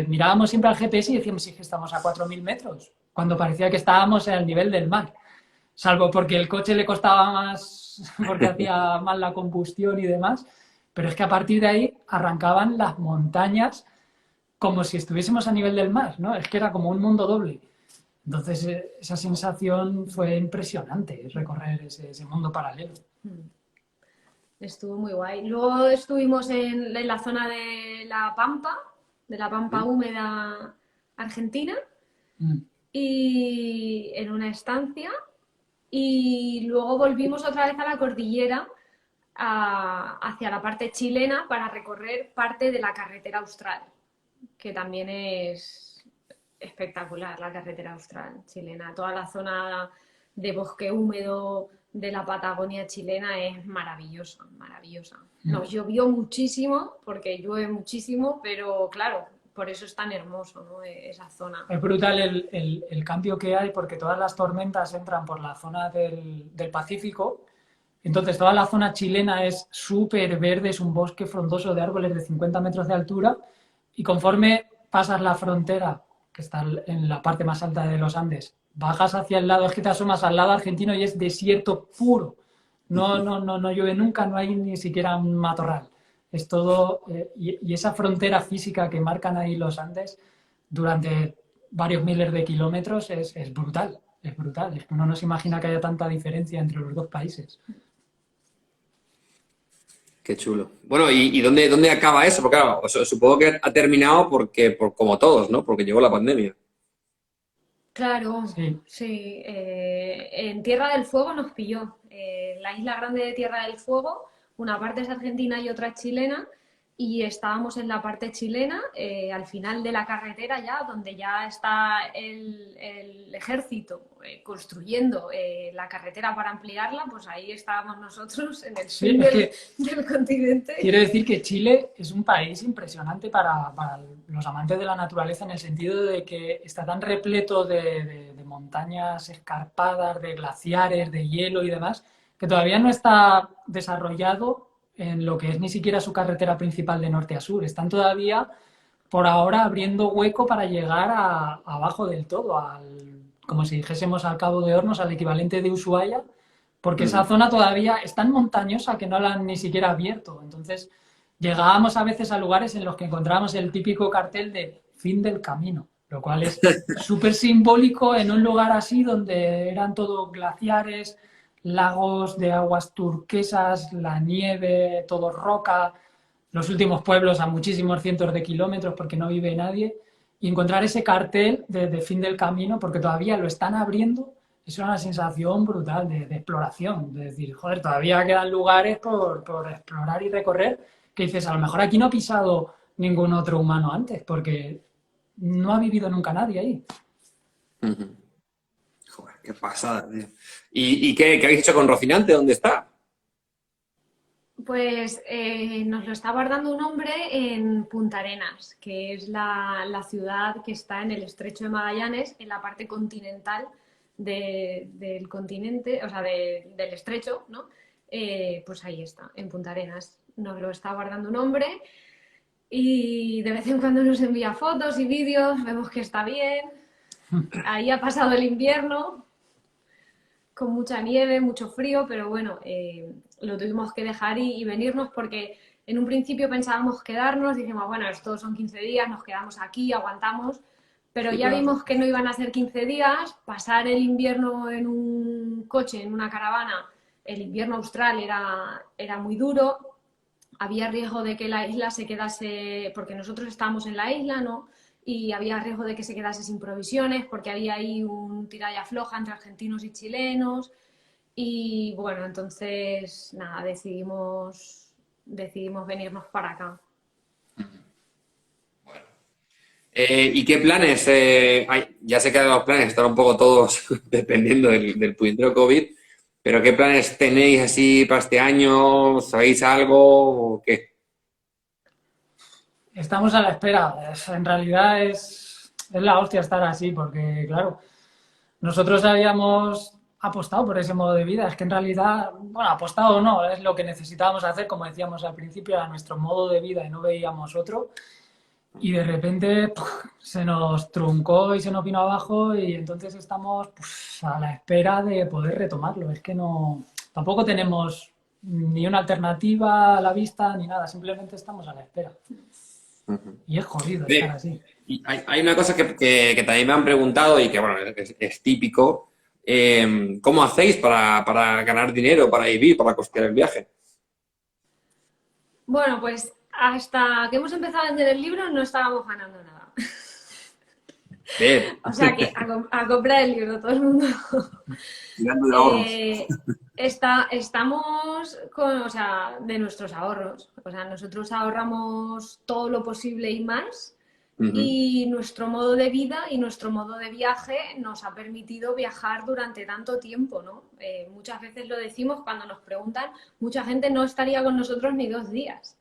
mirábamos siempre al GPS y decíamos, sí, que estamos a 4.000 metros, cuando parecía que estábamos al nivel del mar, salvo porque el coche le costaba más, porque hacía mal la combustión y demás, pero es que a partir de ahí arrancaban las montañas como si estuviésemos a nivel del mar, ¿no? Es que era como un mundo doble. Entonces, esa sensación fue impresionante, recorrer ese mundo paralelo. Estuvo muy guay. Luego estuvimos en la zona de la Pampa húmeda argentina, y en una estancia. Y luego volvimos otra vez a la cordillera, hacia la parte chilena, para recorrer parte de la carretera austral, que también es espectacular, la carretera austral chilena. Toda la zona de bosque húmedo de la Patagonia chilena es maravillosa, maravillosa. Nos llovió muchísimo, porque llueve muchísimo, pero claro, por eso es tan hermoso, ¿no? Esa zona. Es brutal el cambio que hay, porque todas las tormentas entran por la zona del Pacífico. Entonces toda la zona chilena es súper verde, es un bosque frondoso de árboles de 50 metros de altura, y conforme pasas la frontera, que está en la parte más alta de los Andes, bajas hacia el lado, es que te asomas al lado argentino y es desierto puro. No llueve nunca, no hay ni siquiera un matorral. Es todo, y esa frontera física que marcan ahí los Andes durante varios miles de kilómetros es brutal, es brutal. Es que uno no se imagina que haya tanta diferencia entre los dos países. Qué chulo. Bueno, ¿y dónde acaba eso? Porque claro, supongo que ha terminado como todos, ¿no? Porque llegó la pandemia. Claro, Sí. sí. En Tierra del Fuego nos pilló. La isla grande de Tierra del Fuego, una parte es argentina y otra es chilena, y estábamos en la parte chilena, al final de la carretera ya, donde ya está el ejército construyendo la carretera para ampliarla, pues ahí estábamos nosotros en el sur del continente. Quiero decir que Chile es un país impresionante para los amantes de la naturaleza, en el sentido de que está tan repleto de montañas escarpadas, de glaciares, de hielo y demás, que todavía no está desarrollado en lo que es ni siquiera su carretera principal de norte a sur. Están todavía, por ahora, abriendo hueco para llegar abajo del todo, como si dijésemos al Cabo de Hornos, al equivalente de Ushuaia, porque esa zona todavía es tan montañosa que no la han ni siquiera abierto. Entonces, llegábamos a veces a lugares en los que encontrábamos el típico cartel de fin del camino. lo cual es súper simbólico en un lugar así donde eran todo glaciares, lagos de aguas turquesas, la nieve, todo roca, los últimos pueblos a muchísimos cientos de kilómetros porque no vive nadie, y encontrar ese cartel de fin del camino, porque todavía lo están abriendo, es una sensación brutal de exploración, de decir, joder, todavía quedan lugares por explorar y recorrer, que dices, a lo mejor aquí no ha pisado ningún otro humano antes, porque no ha vivido nunca nadie ahí. Ujú. Joder, qué pasada, tío. ¿Y qué habéis hecho con Rocinante? ¿Dónde está? Pues nos lo está guardando un hombre en Punta Arenas, que es la ciudad que está en el Estrecho de Magallanes, en la parte continental del continente, o sea, del estrecho, ¿no? Pues ahí está, en Punta Arenas. Nos lo está guardando un hombre y de vez en cuando nos envía fotos y vídeos, vemos que está bien. Ahí ha pasado el invierno, con mucha nieve, mucho frío, pero bueno, lo tuvimos que dejar y venirnos porque en un principio pensábamos quedarnos, dijimos, bueno, estos son 15 días, nos quedamos aquí, aguantamos, pero Sí, ya claro. vimos que no iban a ser 15 días, pasar el invierno en un coche, en una caravana, el invierno austral era muy duro, había riesgo de que la isla se quedase, porque nosotros estábamos en la isla, ¿no? Y había riesgo de que se quedase sin provisiones, porque había ahí un tira y afloja entre argentinos y chilenos. Y bueno, entonces, nada, decidimos venirnos para acá. ¿Y qué planes? Ya sé que los planes están un poco todos dependiendo del puñetero COVID, pero ¿qué planes tenéis así para este año? ¿Sabéis algo o qué? Estamos a la espera. En realidad es la hostia estar así, porque claro, nosotros habíamos apostado por ese modo de vida. Es que en realidad, bueno, apostado o no, es lo que necesitábamos hacer, como decíamos al principio, era nuestro modo de vida y no veíamos otro. Y de repente se nos truncó y se nos vino abajo y entonces estamos a la espera de poder retomarlo. Es que no, tampoco tenemos ni una alternativa a la vista ni nada, simplemente estamos a la espera. Y es jodido estar Oye, así. y hay una cosa que también me han preguntado y que, bueno, es típico. ¿Cómo hacéis para ganar dinero, para vivir, para costear el viaje? Bueno, pues hasta que hemos empezado a vender el libro no estábamos ganando nada. Bien, O sea que a comprar el libro todo el mundo. tirando de ahorros. Eh, estamos con, o sea, de nuestros ahorros. O sea, nosotros ahorramos todo lo posible y más. Ujú. Y nuestro modo de vida y nuestro modo de viaje nos ha permitido viajar durante tanto tiempo, ¿no? Muchas veces lo decimos cuando nos preguntan, mucha gente no estaría con nosotros ni 2 días.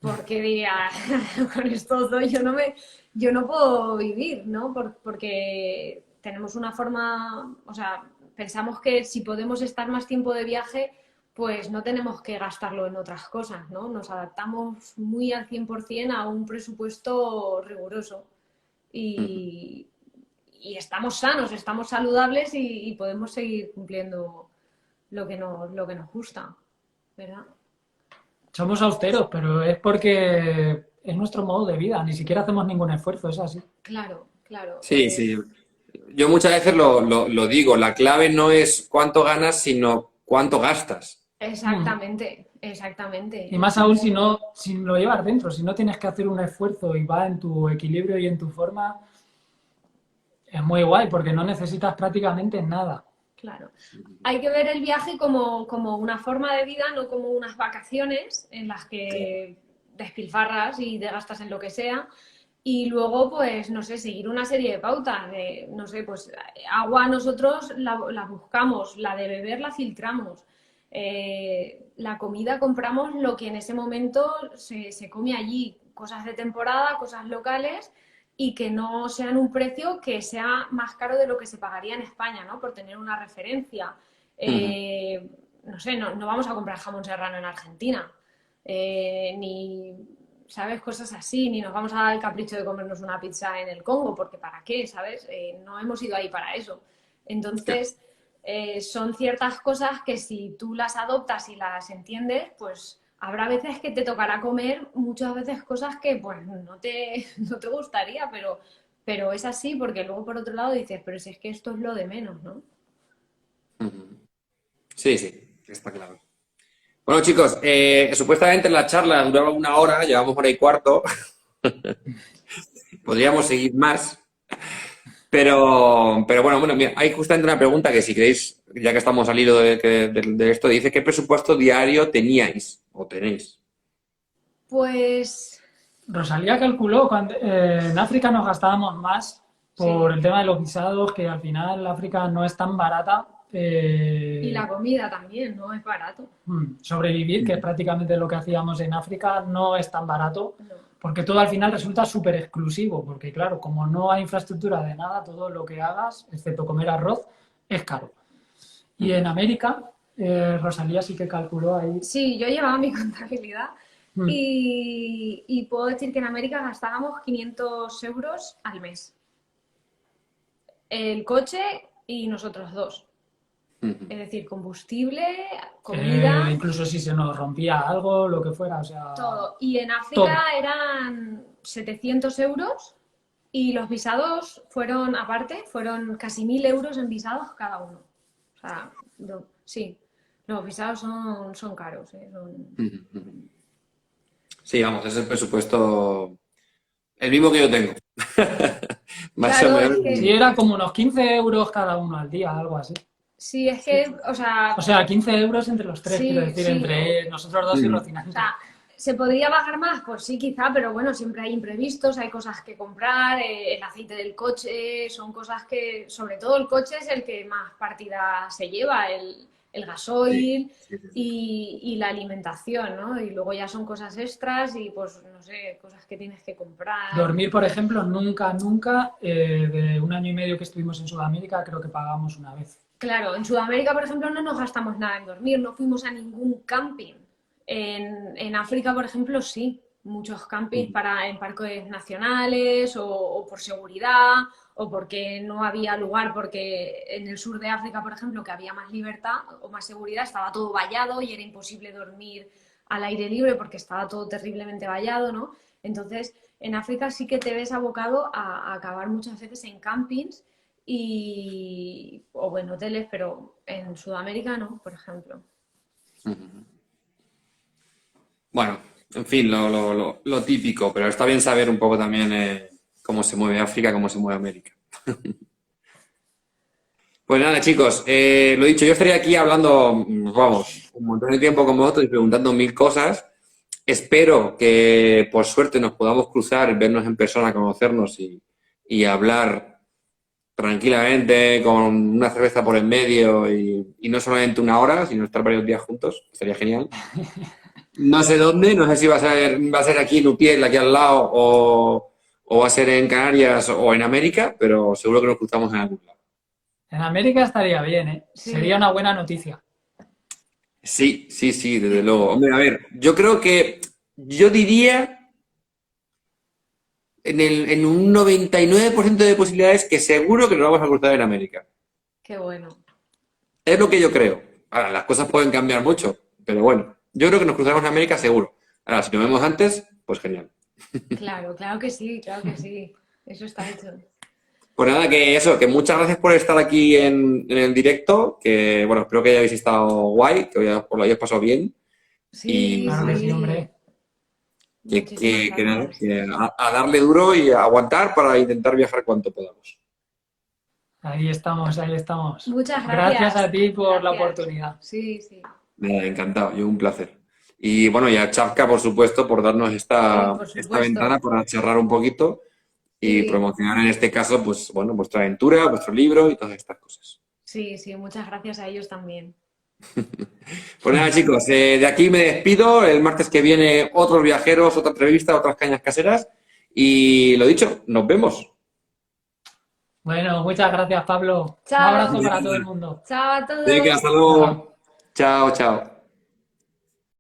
Porque diría, con estos dos yo no puedo vivir, ¿no? Porque tenemos una forma, o sea, pensamos que si podemos estar más tiempo de viaje, pues no tenemos que gastarlo en otras cosas, ¿no? Nos adaptamos muy al 100% a un presupuesto riguroso y, y estamos sanos, estamos saludables y podemos seguir cumpliendo lo que nos gusta, ¿verdad? Somos austeros, pero es porque es nuestro modo de vida, ni siquiera hacemos ningún esfuerzo, es así. Claro, claro. Sí, sí. Yo muchas veces lo digo, la clave no es cuánto ganas, sino cuánto gastas. Mm. Exactamente, exactamente. Y más aún si lo llevas dentro, si no tienes que hacer un esfuerzo y va en tu equilibrio y en tu forma, es muy guay porque no necesitas prácticamente nada. Claro. Hay que ver el viaje como una forma de vida, no como unas vacaciones en las que despilfarras y te gastas en lo que sea. Y luego, pues, no sé, seguir una serie de pautas. No sé, pues agua nosotros la buscamos, la de beber la filtramos. La comida compramos lo que en ese momento se come allí. Cosas de temporada, cosas locales y que no sean un precio que sea más caro de lo que se pagaría en España, ¿no? Por tener una referencia. Ujú. No sé, no vamos a comprar jamón serrano en Argentina, ni, ¿sabes? Cosas así, ni nos vamos a dar el capricho de comernos una pizza en el Congo, porque ¿para qué? ¿Sabes? No hemos ido ahí para eso. Entonces, son ciertas cosas que si tú las adoptas y las entiendes, pues habrá veces que te tocará comer muchas veces cosas que pues no te gustaría, pero es así porque luego por otro lado dices, pero si es que esto es lo de menos, ¿no? Ujú. Sí, sí, está claro. Bueno, chicos, supuestamente la charla duraba 1 hora, llevamos 1 hora y cuarto. Podríamos seguir más, pero bueno, mira, hay justamente una pregunta que si queréis, ya que estamos al hilo de esto, dice, ¿qué presupuesto diario teníais o tenéis? Pues Rosalía calculó, en África nos gastábamos más por sí, el tema de los visados, que al final África no es tan barata. y la comida también, no es barato. Sobrevivir, que es prácticamente lo que hacíamos en África, no es tan barato, No. porque todo al final resulta súper exclusivo, porque claro, como no hay infraestructura de nada, todo lo que hagas, excepto comer arroz, es caro. Y en América, Rosalía sí que calculó ahí. Sí, yo llevaba mi contabilidad mm, y puedo decir que en América gastábamos 500 euros al mes. El coche y nosotros dos. Ujú. Es decir, combustible, comida, incluso si se nos rompía algo, lo que fuera, o sea, todo. Y en África todo. eran 700 euros y los visados fueron, aparte, fueron casi 1000 euros en visados cada uno. O sea, sí, los visados son caros, son... Ujú. Sí, vamos, es el presupuesto, el mismo que yo tengo. Más o Claro, es menos. Sí, que, era como unos 15 euros cada uno al día, algo así. sí, es Sí. que, o sea, O sea, 15 euros entre los tres, quiero sí, decir, sí. entre nosotros dos y Ujú. O Rocinante. sea, ¿se podría bajar más? Pues sí, quizá, pero bueno, siempre hay imprevistos, hay cosas que comprar, el aceite del coche, son cosas que, sobre todo el coche es el que más partida se lleva, el Sí, gasoil sí, sí, sí. y la alimentación, ¿no? Y luego ya son cosas extras y pues, no sé, cosas que tienes que comprar. Dormir, por ejemplo, nunca, de 1 año y medio que estuvimos en Sudamérica, creo que pagamos una vez. Claro, en Sudamérica, por ejemplo, no nos gastamos nada en dormir, no fuimos a ningún camping. En África, por ejemplo, sí, muchos campings Ujú. en parques nacionales o por seguridad o porque no había lugar, porque en el sur de África, por ejemplo, que había más libertad o más seguridad, estaba todo vallado y era imposible dormir al aire libre porque estaba todo terriblemente vallado, ¿no? Entonces, en África sí que te ves abocado a acabar muchas veces en campings o en hoteles, pero en Sudamérica no, por ejemplo. Ujú. Bueno, en fin, lo típico, pero está bien saber un poco también cómo se mueve África, cómo se mueve América. Pues nada, chicos, lo dicho, yo estaría aquí hablando, vamos, un montón de tiempo con vosotros y preguntando mil cosas. Espero que por suerte nos podamos cruzar, vernos en persona, conocernos y hablar tranquilamente con una cerveza por en medio y no solamente 1 hora, sino estar varios días juntos. Sería genial. No sé dónde, no sé si va a ser aquí en Utiel, aquí al lado, o va a ser en Canarias o en América, pero seguro que nos cruzamos en algún lado. En América estaría bien, ¿eh? Sería Sí, una buena noticia. Sí, sí, sí, desde luego. Hombre, a ver, yo diría en un 99% de posibilidades que seguro que nos vamos a cruzar en América. qué bueno. Es lo que yo creo. Ahora, las cosas pueden cambiar mucho, pero bueno, yo creo que nos cruzaremos en América seguro. Ahora, si nos vemos antes, pues genial. Claro, claro que sí, claro que sí. Eso está hecho. Pues nada, que eso, que muchas gracias por estar aquí en el directo, que bueno, espero que hayáis estado guay, que os lo hayáis pasado bien Sí, Claro que y sí, sí. hombre. Muchísimas nada, gracias. que a darle duro y a aguantar para intentar viajar cuanto podamos. Ahí estamos, ahí estamos. Muchas Gracias gracias. a ti por la Gracias. oportunidad. Sí, sí. Nada, encantado, yo un placer. Y bueno, y a Chapka, por supuesto, por darnos Sí, esta, por esta ventana supuesto. para charlar un poquito y Sí, promocionar en este caso, pues bueno, vuestra aventura, vuestro libro y todas estas cosas. sí, sí. Muchas gracias a ellos también. Pues nada, chicos, de aquí me despido. El martes que viene otros viajeros, otra entrevista, otras cañas caseras. Y lo dicho, nos vemos. Bueno, muchas gracias, Pablo. Un Chao. abrazo para todo el mundo. Chao a Venga, todos. hasta Chao. luego. Chao, chao.